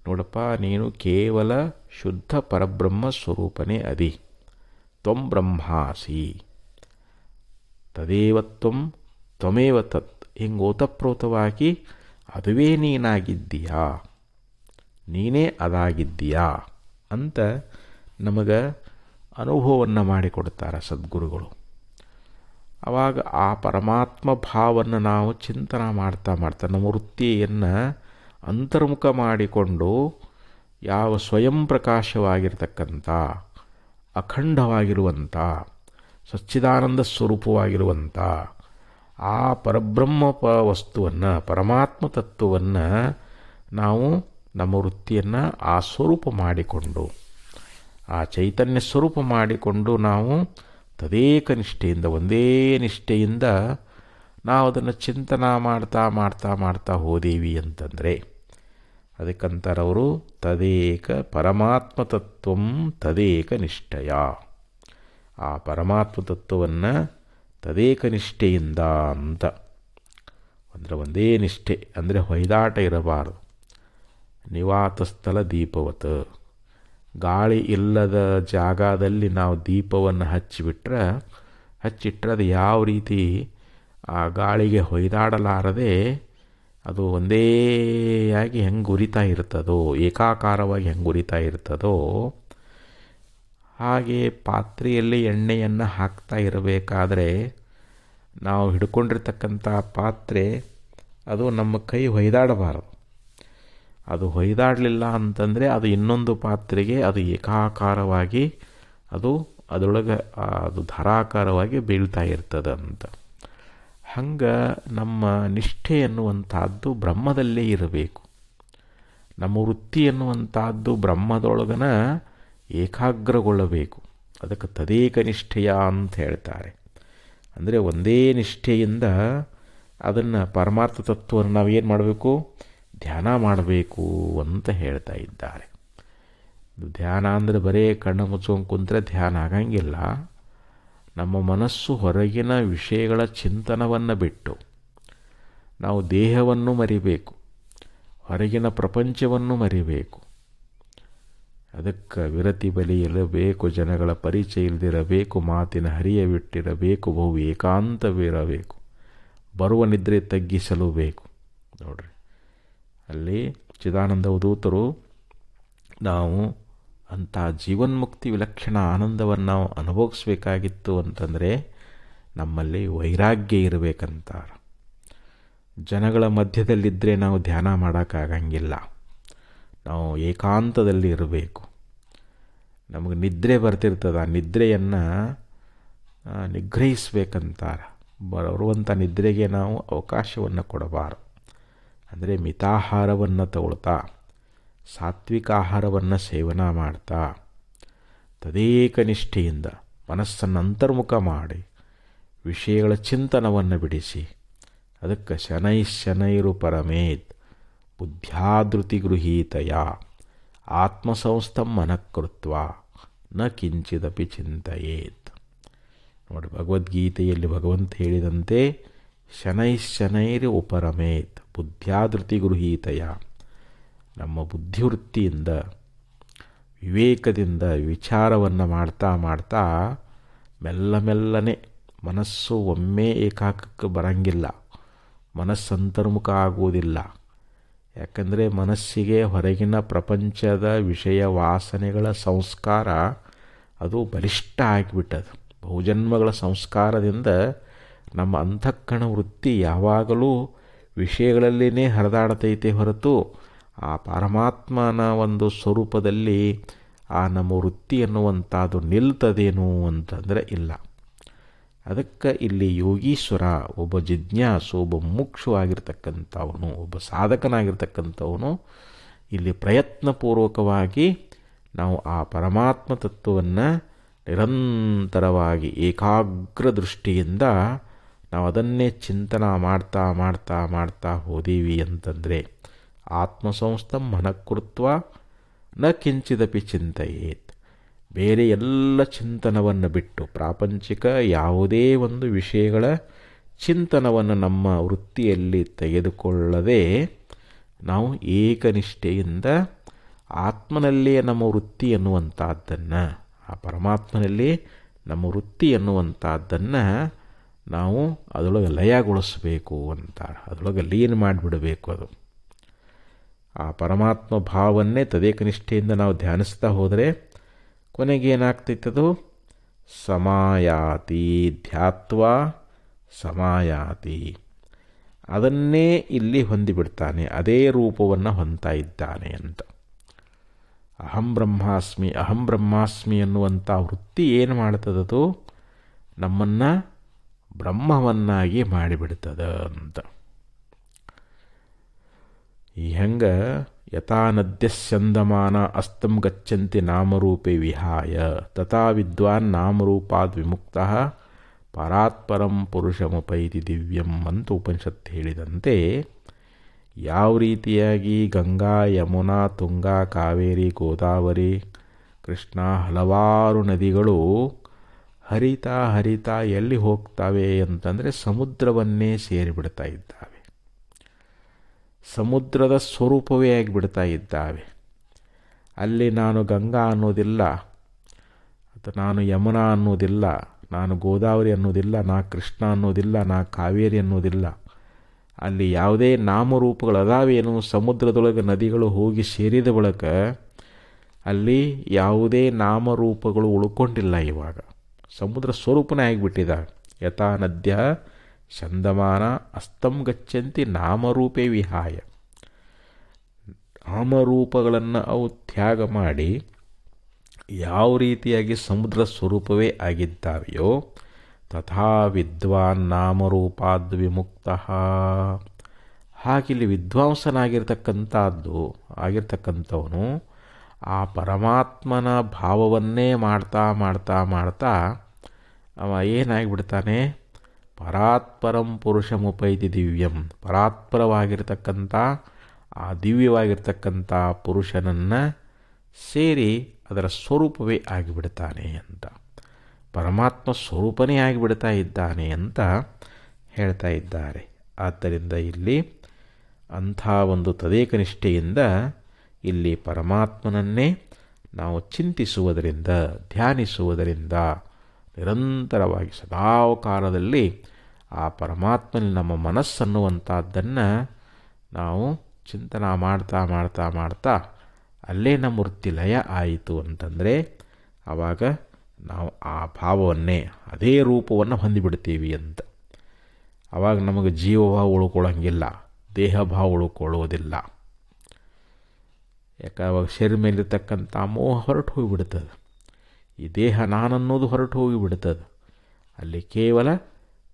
ನೋಡಪ್ಪ ನೀನು ಕೇವಲ ಶುದ್ಧ ಪರಬ್ರಹ್ಮ ಸ್ವರೂಪನೇ ಅದಿ, ತ್ವಂ ಬ್ರಹ್ಮಾಸಿ ತದೇವ ತ್ವಮೇವ ತತ್, ಹಿಂಗೆ ಓತಪ್ರೋತವಾಗಿ ಅದುವೇ ನೀನಾಗಿದ್ದೀಯಾ, ನೀನೇ ಅದಾಗಿದ್ದೀಯಾ ಅಂತ ನಮಗೆ ಅನುಭವವನ್ನು ಮಾಡಿಕೊಡ್ತಾರೆ ಸದ್ಗುರುಗಳು. ಆವಾಗ ಆ ಪರಮಾತ್ಮ ಭಾವವನ್ನು ನಾವು ಚಿಂತನೆ ಮಾಡ್ತಾ ನಮ್ಮ ವೃತ್ತಿಯನ್ನು ಅಂತರ್ಮುಖ ಮಾಡಿಕೊಂಡು ಯಾವ ಸ್ವಯಂ ಪ್ರಕಾಶವಾಗಿರ್ತಕ್ಕಂಥ ಅಖಂಡವಾಗಿರುವಂಥ ಸಚ್ಚಿದಾನಂದ ಸ್ವರೂಪವಾಗಿರುವಂಥ ಆ ಪರಬ್ರಹ್ಮ ವಸ್ತುವನ್ನು, ಪರಮಾತ್ಮ ತತ್ವವನ್ನು ನಾವು ನಮ್ಮ ವೃತ್ತಿಯನ್ನು ಆ ಸ್ವರೂಪ ಮಾಡಿಕೊಂಡು, ಆ ಚೈತನ್ಯ ಸ್ವರೂಪ ಮಾಡಿಕೊಂಡು ನಾವು ತದೇಕ ನಿಷ್ಠೆಯಿಂದ, ಒಂದೇ ನಿಷ್ಠೆಯಿಂದ ನಾವು ಅದನ್ನು ಚಿಂತನೆ ಮಾಡ್ತಾ ಹೋದೇವಿ ಅಂತಂದರೆ ಅದಕ್ಕಂತಾರವರು ತದೇಕ ಪರಮಾತ್ಮ ತತ್ವಂ ತದೇಕ ನಿಷ್ಠೆಯ. ಆ ಪರಮಾತ್ಮ ತತ್ವವನ್ನು ತದೇಕ ನಿಷ್ಠೆಯಿಂದ ಅಂತ ಅಂದರೆ ಒಂದೇ ನಿಷ್ಠೆ ಅಂದರೆ ಹೊಯ್ದಾಟ ಇರಬಾರದು. ನಿವಾತ ಸ್ಥಳ ದೀಪವತ್, ಗಾಳಿ ಇಲ್ಲದ ಜಾಗದಲ್ಲಿ ನಾವು ದೀಪವನ್ನು ಹಚ್ಚಿಟ್ರೆ ಅದು ಯಾವ ರೀತಿ ಆ ಗಾಳಿಗೆ ಹೊಯ್ದಾಡಲಾರದೆ ಅದು ಒಂದೇಯಾಗಿ ಹೆಂಗೆ ಉರಿತಾ ಇರ್ತದೋ, ಏಕಾಕಾರವಾಗಿ ಹೆಂಗೆ ಉರಿತಾ ಇರ್ತದೋ, ಹಾಗೆ ಪಾತ್ರೆಯಲ್ಲಿ ಎಣ್ಣೆಯನ್ನು ಹಾಕ್ತಾ ಇರಬೇಕಾದ್ರೆ ನಾವು ಹಿಡ್ಕೊಂಡಿರ್ತಕ್ಕಂಥ ಪಾತ್ರೆ ಅದು ನಮ್ಮ ಕೈ ಹೊಯ್ದಾಡಬಾರದು. ಅದು ಹೊಯ್ದಾಡಲಿಲ್ಲ ಅಂತಂದರೆ ಅದು ಇನ್ನೊಂದು ಪಾತ್ರೆಗೆ ಅದು ಏಕಾಕಾರವಾಗಿ ಅದರೊಳಗೆ ಅದು ಧಾರಾಕಾರವಾಗಿ ಬೀಳ್ತಾ ಇರ್ತದಂತ. ಹಂಗೆ ನಮ್ಮ ನಿಷ್ಠೆ ಎನ್ನುವಂಥದ್ದು ಬ್ರಹ್ಮದಲ್ಲೇ ಇರಬೇಕು. ನಮ್ಮ ವೃತ್ತಿ ಎನ್ನುವಂಥದ್ದು ಬ್ರಹ್ಮದೊಳಗನ ಏಕಾಗ್ರಗೊಳ್ಳಬೇಕು. ಅದಕ್ಕೆ ತದೇಕ ನಿಷ್ಠೆಯ ಅಂತ ಹೇಳ್ತಾರೆ. ಅಂದರೆ ಒಂದೇ ನಿಷ್ಠೆಯಿಂದ ಅದನ್ನು ಪರಮಾರ್ಥ ತತ್ವವನ್ನು ನಾವೇನು ಮಾಡಬೇಕು, ಧ್ಯಾನ ಮಾಡಬೇಕು ಅಂತ ಹೇಳ್ತಾ ಇದ್ದಾರೆ. ಧ್ಯಾನ ಅಂದರೆ ಬರೀ ಕಣ್ಣು ಮುಚ್ಕೊಂಡು ಕುಂತ್ರೆ ಧ್ಯಾನ ಆಗಂಗಿಲ್ಲ. ನಮ್ಮ ಮನಸ್ಸು ಹೊರಗಿನ ವಿಷಯಗಳ ಚಿಂತನವನ್ನು ಬಿಟ್ಟು ನಾವು ದೇಹವನ್ನು ಮರಿಬೇಕು, ಹೊರಗಿನ ಪ್ರಪಂಚವನ್ನು ಮರಿಬೇಕು. ಅದಕ್ಕೆ ವಿರತಿ ಬಲಿಯಿರಬೇಕು, ಜನಗಳ ಪರಿಚಯ ಇಲ್ಲದಿರಬೇಕು, ಮಾತಿನ ಹರಿಯ ಬಿಟ್ಟಿರಬೇಕು, ಬಹು ಏಕಾಂತವಿರಬೇಕು, ಬರುವ ನಿದ್ರೆ ತಗ್ಗಿಸಲು ಬೇಕು. ನೋಡ್ರಿ, ಅಲ್ಲಿ ಚಿದಾನಂದ ಅವಧೂತರು ನಾವು ಅಂಥ ಜೀವನ್ಮುಕ್ತಿ ವಿಲಕ್ಷಣ ಆನಂದವನ್ನು ನಾವು ಅನುಭವಿಸ್ಬೇಕಾಗಿತ್ತು ಅಂತಂದರೆ ನಮ್ಮಲ್ಲಿ ವೈರಾಗ್ಯ ಇರಬೇಕಂತಾರೆ. ಜನಗಳ ಮಧ್ಯದಲ್ಲಿದ್ದರೆ ನಾವು ಧ್ಯಾನ ಮಾಡೋಕ್ಕಾಗಂಗಿಲ್ಲ. ನಾವು ಏಕಾಂತದಲ್ಲಿ ಇರಬೇಕು. ನಮಗೆ ನಿದ್ರೆ ಬರ್ತಿರ್ತದೆ, ಆ ನಿದ್ರೆಯನ್ನು ನಿಗ್ರಹಿಸ್ಬೇಕಂತಾರೆ. ಬರುವಂಥ ನಿದ್ರೆಗೆ ನಾವು ಅವಕಾಶವನ್ನು ಕೊಡಬಾರದು. ಅಂದರೆ ಮಿತಾಹಾರವನ್ನು ತಗೊಳ್ತಾ, ಸಾತ್ವಿಕ ಆಹಾರವನ್ನು ಸೇವನೆ ಮಾಡ್ತಾ, ತದೇಕ ನಿಷ್ಠೆಯಿಂದ ಮನಸ್ಸನ್ನು ಅಂತರ್ಮುಖ ಮಾಡಿ ವಿಷಯಗಳ ಚಿಂತನವನ್ನು ಬಿಡಿಸಿ, ಅದಕ್ಕೆ ಶನೈರು ಪರಮೇತ್ ಬುದ್ಧ್ಯಾದೃತಿ ಗೃಹೀತಯ ಆತ್ಮಸಂಸ್ಥಂ ಮನಃಕೃತ್ವ ನ ಕಿಂಚಿದಪಿ ಚಿಂತೆಯೇತ್. ನೋಡಿ, ಭಗವದ್ಗೀತೆಯಲ್ಲಿ ಭಗವಂತ ಹೇಳಿದಂತೆ ಶನೈರು ಉಪರಮೇತ್ ಬುದ್ಧ್ಯಾದೃತಿ ಗೃಹೀತಯ, ನಮ್ಮ ಬುದ್ಧಿವೃತ್ತಿಯಿಂದ ವಿವೇಕದಿಂದ ವಿಚಾರವನ್ನು ಮಾಡ್ತಾ ಮೆಲ್ಲನೆ ಮನಸ್ಸು ಒಮ್ಮೆ ಏಕಾಕಕ್ಕೆ ಬರಂಗಿಲ್ಲ, ಮನಸ್ಸಂತರ್ಮುಖ ಆಗುವುದಿಲ್ಲ. ಯಾಕಂದರೆ ಮನಸ್ಸಿಗೆ ಹೊರಗಿನ ಪ್ರಪಂಚದ ವಿಷಯ ವಾಸನೆಗಳ ಸಂಸ್ಕಾರ ಅದು ಬಲಿಷ್ಠ ಆಗಿಬಿಟ್ಟದು. ಬಹುಜನ್ಮಗಳ ಸಂಸ್ಕಾರದಿಂದ ನಮ್ಮ ಅಂತಃಕರಣ ವೃತ್ತಿ ಯಾವಾಗಲೂ ವಿಷಯಗಳಲ್ಲಿನೇ ಹರಿದಾಡ್ತೈತೆ ಹೊರತು ಆ ಪರಮಾತ್ಮನ ಒಂದು ಸ್ವರೂಪದಲ್ಲಿ ಆ ನಮ್ಮ ವೃತ್ತಿ ಅನ್ನುವಂಥದ್ದು ನಿಲ್ತದೇನು ಅಂತಂದರೆ ಇಲ್ಲ. ಅದಕ್ಕೆ ಇಲ್ಲಿ ಯೋಗೀಶ್ವರ ಒಬ್ಬ ಜಿಜ್ಞಾಸು, ಒಬ್ಬ ಮುಕ್ಷು ಆಗಿರ್ತಕ್ಕಂಥವನು, ಒಬ್ಬ ಸಾಧಕನಾಗಿರ್ತಕ್ಕಂಥವನು ಇಲ್ಲಿ ಪ್ರಯತ್ನಪೂರ್ವಕವಾಗಿ ನಾವು ಆ ಪರಮಾತ್ಮ ತತ್ವವನ್ನು ನಿರಂತರವಾಗಿ ಏಕಾಗ್ರ ದೃಷ್ಟಿಯಿಂದ ನಾವು ಅದನ್ನೇ ಚಿಂತನ ಮಾಡ್ತಾ ಮಾಡ್ತಾ ಮಾಡ್ತಾ ಹೋದೀವಿ ಅಂತಂದರೆ ಆತ್ಮಸಂಸ್ಥಂ ಮನಃಕೃತ್ವ ನ ಕಿಂಚಿದಪಿ ಚಿಂತೆಯೇತ್. ಬೇರೆ ಎಲ್ಲ ಚಿಂತನವನ್ನು ಬಿಟ್ಟು ಪ್ರಾಪಂಚಿಕ ಯಾವುದೇ ಒಂದು ವಿಷಯಗಳ ಚಿಂತನವನ್ನು ನಮ್ಮ ವೃತ್ತಿಯಲ್ಲಿ ತೆಗೆದುಕೊಳ್ಳದೆ ನಾವು ಏಕನಿಷ್ಠೆಯಿಂದ ಆತ್ಮನಲ್ಲೇ ನಮ್ಮ ವೃತ್ತಿ ಎನ್ನುವಂಥದ್ದನ್ನು, ಆ ಪರಮಾತ್ಮನಲ್ಲಿ ನಮ್ಮ ವೃತ್ತಿ ಎನ್ನುವಂಥದ್ದನ್ನು ನಾವು ಅದರೊಳಗೆ ಲಯಗೊಳಿಸಬೇಕು ಅಂತಾರೆ. ಅದರೊಳಗೆ ಲೀನ ಮಾಡಿಬಿಡಬೇಕು. ಅದು ಆ ಪರಮಾತ್ಮ ಭಾವನ್ನೇ ತದೇಕನಿಷ್ಠೆಯಿಂದ ನಾವು ಧ್ಯಾನಿಸ್ತಾ ಹೋದರೆ ಕೊನೆಗೇನಾಗ್ತೈತದು? ಸಮಾಯಾತಿ, ಧ್ಯಾತ್ವಾ ಸಮಾಯಾತಿ. ಅದನ್ನೇ ಇಲ್ಲಿ ಹೊಂದಿಬಿಡ್ತಾನೆ, ಅದೇ ರೂಪವನ್ನು ಹೊಂದ್ತಾ ಇದ್ದಾನೆ ಅಂತ. ಅಹಂ ಬ್ರಹ್ಮಾಸ್ಮಿ, ಅಹಂ ಬ್ರಹ್ಮಾಸ್ಮಿ ಎನ್ನುವಂಥ ವೃತ್ತಿ ಏನು ಮಾಡ್ತದದು? ನಮ್ಮನ್ನು ಬ್ರಹ್ಮವನ್ನಾಗಿ ಮಾಡಿಬಿಡ್ತದ ಅಂತ. ಈ ಹೆಂಗೆ ಯಥಾ ನದ್ಯಸ್ಯಂದಮಾನ ಅಸ್ತಂ ಗಚ್ಚಂತಿ ನಾಮರೂಪೇ ವಿಹಾಯ ತಥಾ ವಿದ್ವಾನ್ ನಾಮರೂಪಾದ್ ವಿಮುಕ್ತಃ ಪರಾತ್ಪರಂ ಪುರುಷಮುಪೈತಿ ದಿವ್ಯಂ ಅಂತ ಉಪನಿಷತ್ತು ಹೇಳಿದಂತೆ, ಯಾವ ರೀತಿಯಾಗಿ ಗಂಗಾ, ಯಮುನಾ, ತುಂಗಾ, ಕಾವೇರಿ, ಗೋದಾವರಿ, ಕೃಷ್ಣ ಹಲವಾರು ನದಿಗಳು ಹರಿತಾ ಹರಿತಾ ಎಲ್ಲಿ ಹೋಗ್ತವೆ ಅಂತಂದರೆ ಸಮುದ್ರವನ್ನೇ ಸೇರಿಬಿಡ್ತಾ ಇದ್ದಾವೆ. ಸಮುದ್ರದ ಸ್ವರೂಪವೇ ಆಗಿಬಿಡ್ತಾ ಇದ್ದಾವೆ. ಅಲ್ಲಿ ನಾನು ಗಂಗಾ ಅನ್ನೋದಿಲ್ಲ, ಅಥವಾ ನಾನು ಯಮುನಾ ಅನ್ನೋದಿಲ್ಲ, ನಾನು ಗೋದಾವರಿ ಅನ್ನೋದಿಲ್ಲ, ನಾ ಕೃಷ್ಣ ಅನ್ನೋದಿಲ್ಲ, ನಾ ಕಾವೇರಿ ಅನ್ನೋದಿಲ್ಲ. ಅಲ್ಲಿ ಯಾವುದೇ ನಾಮರೂಪಗಳು ಅದಾವೇನು? ಸಮುದ್ರದೊಳಗೆ ನದಿಗಳು ಹೋಗಿ ಸೇರಿದ ಬಳಿಕ ಅಲ್ಲಿ ಯಾವುದೇ ನಾಮರೂಪಗಳು ಉಳ್ಕೊಂಡಿಲ್ಲ. ಇವಾಗ ಸಮುದ್ರ ಸ್ವರೂಪನೇ ಆಗಿಬಿಟ್ಟಿದೆ. ಯಥಾ ನದ್ಯ ಚಂದಮಾನ ಅಸ್ತಂ ಗಚ್ಚಂತಿ ನಾಮರೂಪೇ ವಿಹಾಯ. ನಾಮರೂಪಗಳನ್ನು ಅವು ತ್ಯಾಗ ಮಾಡಿ ಯಾವ ರೀತಿಯಾಗಿ ಸಮುದ್ರ ಸ್ವರೂಪವೇ ಆಗಿದ್ದಾವೆಯೋ ತಥಾ ವಿದ್ವಾನ್ ನಾಮರೂಪಾದ್ ವಿಮುಕ್ತಃ. ಹಾಗಿಲ್ಲಿ ಆಗಿರ್ತಕ್ಕಂಥವನು ಆ ಪರಮಾತ್ಮನ ಭಾವವನ್ನೇ ಮಾಡ್ತಾ ಮಾಡ್ತಾ ಮಾಡ್ತಾ ಅವ ಏನಾಗಿಬಿಡ್ತಾನೆ? ಪರಾತ್ಪರಂ ಪುರುಷಮುಪೈತಿ ದಿವ್ಯಂ. ಪರಾತ್ಪರವಾಗಿರ್ತಕ್ಕಂಥ ಆ ದಿವ್ಯವಾಗಿರ್ತಕ್ಕಂಥ ಪುರುಷನನ್ನು ಸೇರಿ ಅದರ ಸ್ವರೂಪವೇ ಆಗಿಬಿಡ್ತಾನೆ ಅಂತ. ಪರಮಾತ್ಮ ಸ್ವರೂಪನೇ ಆಗಿಬಿಡ್ತಾ ಇದ್ದಾನೆ ಅಂತ ಹೇಳ್ತಾ ಇದ್ದಾರೆ. ಆದ್ದರಿಂದ ಇಲ್ಲಿ ಅಂಥ ಒಂದು ತದೇಕನಿಷ್ಠೆಯಿಂದ ಇಲ್ಲಿ ಪರಮಾತ್ಮನನ್ನೇ ನಾವು ಚಿಂತಿಸುವುದರಿಂದ, ಧ್ಯಾನಿಸುವುದರಿಂದ ನಿರಂತರವಾಗಿ ಸದಾಕಾಲದಲ್ಲಿ ಆ ಪರಮಾತ್ಮನಲ್ಲಿ ನಮ್ಮ ಮನಸ್ಸನ್ನುವಂಥದ್ದನ್ನು ನಾವು ಚಿಂತನ ಮಾಡ್ತಾ ಮಾಡ್ತಾ ಮಾಡ್ತಾ ಅಲ್ಲೇ ನಮ್ಮ ವೃತ್ತಿ ಲಯ ಆಯಿತು ಅಂತಂದರೆ ಆವಾಗ ನಾವು ಆ ಭಾವವನ್ನೇ, ಅದೇ ರೂಪವನ್ನು ಹೊಂದಿಬಿಡ್ತೀವಿ ಅಂತ. ಆವಾಗ ನಮಗೆ ಜೀವಭಾವ ಉಳ್ಕೊಳ್ಳೋಂಗಿಲ್ಲ, ದೇಹ ಭಾವ ಉಳ್ಕೊಳ್ಳೋದಿಲ್ಲ. ಯಾಕೆ ಅವಾಗ ಶರೀರ ಮೇಲಿರ್ತಕ್ಕಂಥ ಮೋಹ ಹೊರಟು ಹೋಗಿಬಿಡ್ತದೆ. ಈ ದೇಹ ನಾನನ್ನೋದು ಹೊರಟು ಹೋಗಿಬಿಡ್ತದೆ. ಅಲ್ಲಿ ಕೇವಲ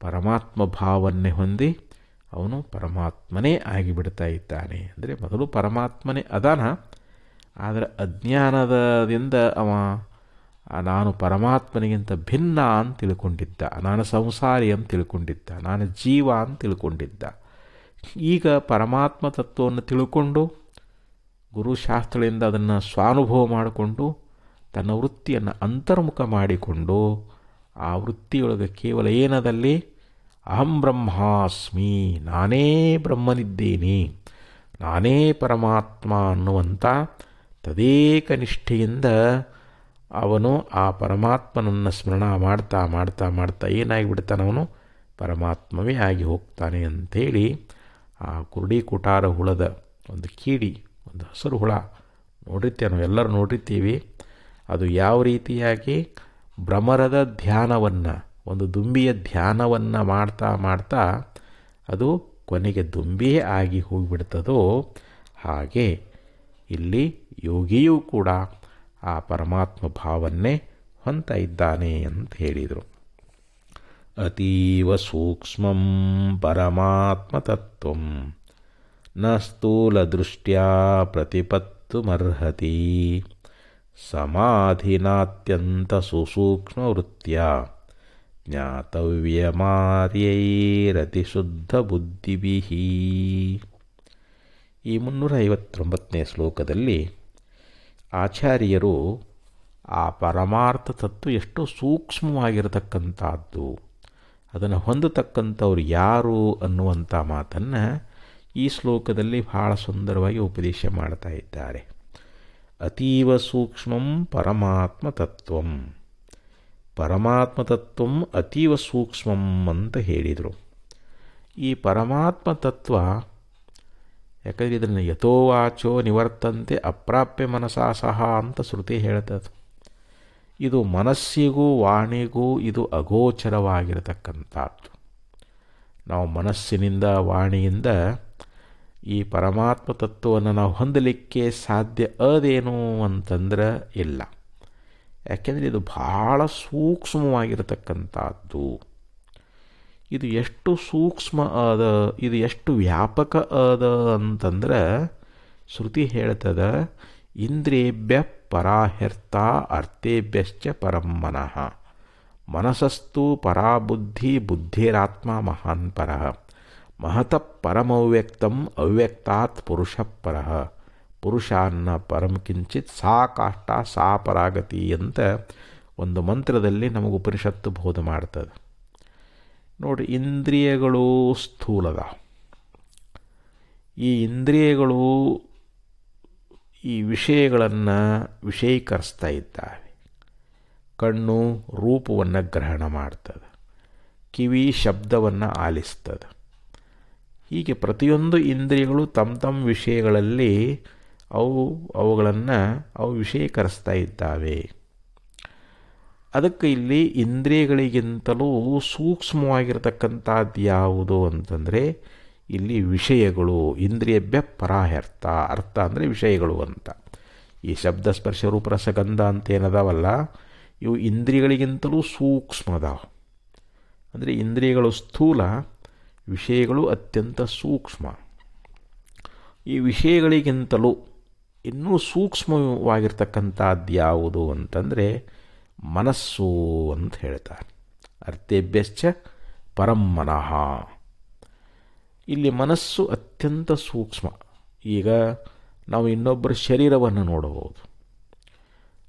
ಪರಮಾತ್ಮ ಭಾವನ್ನೇ ಹೊಂದಿ ಅವನು ಪರಮಾತ್ಮನೇ ಆಗಿಬಿಡ್ತಾ ಇದ್ದಾನೆ. ಅಂದರೆ ಮೊದಲು ಪರಮಾತ್ಮನೇ ಅದಾನ, ಆದರೆ ಅಜ್ಞಾನದಿಂದ ಅವ ನಾನು ಪರಮಾತ್ಮನಿಗಿಂತ ಭಿನ್ನ ಅಂತ ತಿಳ್ಕೊಂಡಿದ್ದ, ನಾನು ಸಂಸಾರಿ ಅಂತ ತಿಳ್ಕೊಂಡಿದ್ದ, ನಾನು ಜೀವ ಅಂತ ತಿಳ್ಕೊಂಡಿದ್ದ. ಈಗ ಪರಮಾತ್ಮ ತತ್ವವನ್ನು ತಿಳ್ಕೊಂಡು ಗುರುಶಾಸ್ತ್ರಗಳಿಂದ ಅದನ್ನು ಸ್ವಾನುಭವ ಮಾಡಿಕೊಂಡು ತನ್ನ ವೃತ್ತಿಯನ್ನು ಅಂತರ್ಮುಖ ಮಾಡಿಕೊಂಡು ಆ ವೃತ್ತಿಯೊಳಗೆ ಕೇವಲ ಏನದಲ್ಲಿ ಅಹಂ ಬ್ರಹ್ಮಾಸ್ಮಿ, ನಾನೇ ಬ್ರಹ್ಮನಿದ್ದೀನಿ, ನಾನೇ ಪರಮಾತ್ಮ ಅನ್ನುವಂಥ ತದೇಕ ನಿಷ್ಠೆಯಿಂದ ಅವನು ಆ ಪರಮಾತ್ಮನನ್ನು ಸ್ಮರಣ ಮಾಡ್ತಾ ಮಾಡ್ತಾ ಮಾಡ್ತಾ ಏನಾಗಿಬಿಡ್ತಾನೆ? ಅವನು ಪರಮಾತ್ಮವೇ ಆಗಿ ಹೋಗ್ತಾನೆ ಅಂಥೇಳಿ ಆ ಕುರುಡಿ ಕುಟಾರ ಹುಳದ ಒಂದು ಕೀಡಿ, ಒಂದು ಹಸಿರು ಹುಳ ನೋಡಿರ್ತೇವೆ, ನಾವು ಎಲ್ಲರೂ ನೋಡಿರ್ತೀವಿ. ಅದು ಯಾವ ರೀತಿಯಾಗಿ ಭ್ರಮರದ ಧ್ಯಾನವನ್ನು, ಒಂದು ದುಂಬಿಯ ಧ್ಯಾನವನ್ನು ಮಾಡ್ತಾ ಮಾಡ್ತಾ ಅದು ಕೊನೆಗೆ ದುಂಬಿಯೇ ಆಗಿ ಹೋಗಿಬಿಡ್ತದೋ ಹಾಗೆ ಇಲ್ಲಿ ಯೋಗಿಯೂ ಕೂಡ ಆ ಪರಮಾತ್ಮ ಭಾವನ್ನೇ ಹೊಂದ್ತಾ ಇದ್ದಾನೆ ಅಂತ ಹೇಳಿದರು. ಅತೀವ ಸೂಕ್ಷ್ಮಂ ಪರಮಾತ್ಮತತ್ವಂ ನ ಸ್ಥೂಲದೃಷ್ಟ್ಯಾ ಪ್ರತಿಪತ್ತುಮರ್ಹತಿ ಸಮಾಧಿನಾತ್ಯಂತ ಸುಸೂಕ್ಷ್ಮವೃತ್ತ್ಯಾ ಜ್ಞಾತವ್ಯಮಾರ್ಯೈರತಿಶುದ್ಧಬುದ್ಧಿಭಿಃ. ಈ 359ನೇ ಶ್ಲೋಕದಲ್ಲಿ ಆಚಾರ್ಯರು ಆ ಪರಮಾರ್ಥ ತತ್ವ ಎಷ್ಟು ಸೂಕ್ಷ್ಮವಾಗಿರತಕ್ಕಂಥದ್ದು, ಅದನ್ನು ಹೊಂದತಕ್ಕಂಥವ್ರು ಯಾರು ಅನ್ನುವಂಥ ಮಾತನ್ನು ಈ ಶ್ಲೋಕದಲ್ಲಿ ಬಹಳ ಸುಂದರವಾಗಿ ಉಪದೇಶ ಮಾಡ್ತಾ ಇದ್ದಾರೆ. ಅತೀವ ಸೂಕ್ಷ್ಮಂ ಪರಮಾತ್ಮ ತತ್ವಂ, ಪರಮಾತ್ಮ ತತ್ವಂ ಅತೀವ ಸೂಕ್ಷ್ಮಂ ಅಂತ ಹೇಳಿದರು. ಈ ಪರಮಾತ್ಮ ತತ್ವ ಯಾಕಂದರೆ ಇದನ್ನು ಯಥೋವಾಚೋ ನಿವರ್ತಂತೆ ಅಪ್ರಾಪ್ಯ ಮನಸಾ ಸಹ ಅಂತ ಶ್ರುತಿ ಹೇಳ್ತದೆ. ಇದು ಮನಸ್ಸಿಗೂ ವಾಣಿಗೂ ಇದು ಅಗೋಚರವಾಗಿರತಕ್ಕಂಥದ್ದು. ನಾವು ಮನಸ್ಸಿನಿಂದ ವಾಣಿಯಿಂದ ಈ ಪರಮಾತ್ಮ ತತ್ವವನ್ನು ನಾವು ಹೊಂದಲಿಕ್ಕೆ ಸಾಧ್ಯ ಅದೇನು ಅಂತಂದ್ರೆ ಇಲ್ಲ. ಯಾಕೆಂದರೆ ಇದು ಬಹಳ ಸೂಕ್ಷ್ಮವಾಗಿರತಕ್ಕಂಥದ್ದು. ಇದು ಎಷ್ಟು ಸೂಕ್ಷ್ಮ ಅದ, ಇದು ಎಷ್ಟು ವ್ಯಾಪಕ ಅದ ಅಂತಂದ್ರೆ ಶ್ರುತಿ ಹೇಳ್ತದ, ಇಂದ್ರಿಯೇಭ್ಯ ಪರಾಹ್ಯರ್ಥ ಅರ್ಥೇಭ್ಯಶ್ಚ ಪರಂ ಮನಃ ಮನಸಸ್ತು ಪರಾಬುದ್ಧಿ ಬುದ್ಧಿರಾತ್ಮ ಮಹಾನ್ ಪರಃ ಮಹತಃ ಪರಮವ್ಯಕ್ತಂ ಅವ್ಯಕ್ತಾತ್ ಪುರುಷಃ ಪರಃ ಪುರುಷಾನ್ನ ಪರಂ ಕಿಂಚಿತ್ ಸಾ ಕಾಷ್ಟ ಸಾ ಪರಾಗತಿ ಅಂತ ಒಂದು ಮಂತ್ರದಲ್ಲಿ ನಮಗೆ ಉಪನಿಷತ್ತು ಬೋಧ ಮಾಡ್ತದೆ. ನೋಡಿ, ಇಂದ್ರಿಯಗಳು ಸ್ಥೂಲದ, ಈ ಇಂದ್ರಿಯಗಳು ಈ ವಿಷಯಗಳನ್ನು ವಿಷಯೀಕರಿಸ್ತಾ ಇದ್ದಾವೆ. ಕಣ್ಣು ರೂಪವನ್ನು ಗ್ರಹಣ ಮಾಡ್ತದೆ, ಕಿವಿ ಶಬ್ದವನ್ನು ಆಲಿಸ್ತದೆ. ಹೀಗೆ ಪ್ರತಿಯೊಂದು ಇಂದ್ರಿಯಗಳು ತಮ್ಮ ವಿಷಯಗಳಲ್ಲಿ ಅವು ವಿಷಯೀಕರಿಸ್ತಾ ಇದ್ದಾವೆ. ಅದಕ್ಕೆ ಇಲ್ಲಿ ಇಂದ್ರಿಯಗಳಿಗಿಂತಲೂ ಸೂಕ್ಷ್ಮವಾಗಿರತಕ್ಕಂಥದ್ದು ಯಾವುದು ಅಂತಂದರೆ ಇಲ್ಲಿ ವಿಷಯಗಳು. ಇಂದ್ರಿಯಭ್ಯ ಪರಾಹ್ಯರ್ಥ, ಅರ್ಥ ಅಂದರೆ ವಿಷಯಗಳು ಅಂತ. ಈ ಶಬ್ದ ಸ್ಪರ್ಶ ರೂಪ ರಸಗಂಧ ಅಂತ ಏನದಾವಲ್ಲ, ಇವು ಇಂದ್ರಿಯಗಳಿಗಿಂತಲೂ ಸೂಕ್ಷ್ಮದಾವ. ಅಂದರೆ ಇಂದ್ರಿಯಗಳು ಸ್ಥೂಲ, ವಿಷಯಗಳು ಅತ್ಯಂತ ಸೂಕ್ಷ್ಮ. ಈ ವಿಷಯಗಳಿಗಿಂತಲೂ ಇನ್ನೂ ಸೂಕ್ಷ್ಮವಾಗಿರ್ತಕ್ಕಂಥದ್ದು ಯಾವುದು ಅಂತಂದರೆ ಮನಸ್ಸು ಅಂತ ಹೇಳ್ತಾರೆ. ಅರ್ಥೇಭ್ಯಶ್ಚ ಪರಂ ಮನಃ. ಇಲ್ಲಿ ಮನಸ್ಸು ಅತ್ಯಂತ ಸೂಕ್ಷ್ಮ. ಈಗ ನಾವು ಇನ್ನೊಬ್ಬರ ಶರೀರವನ್ನು ನೋಡಬಹುದು,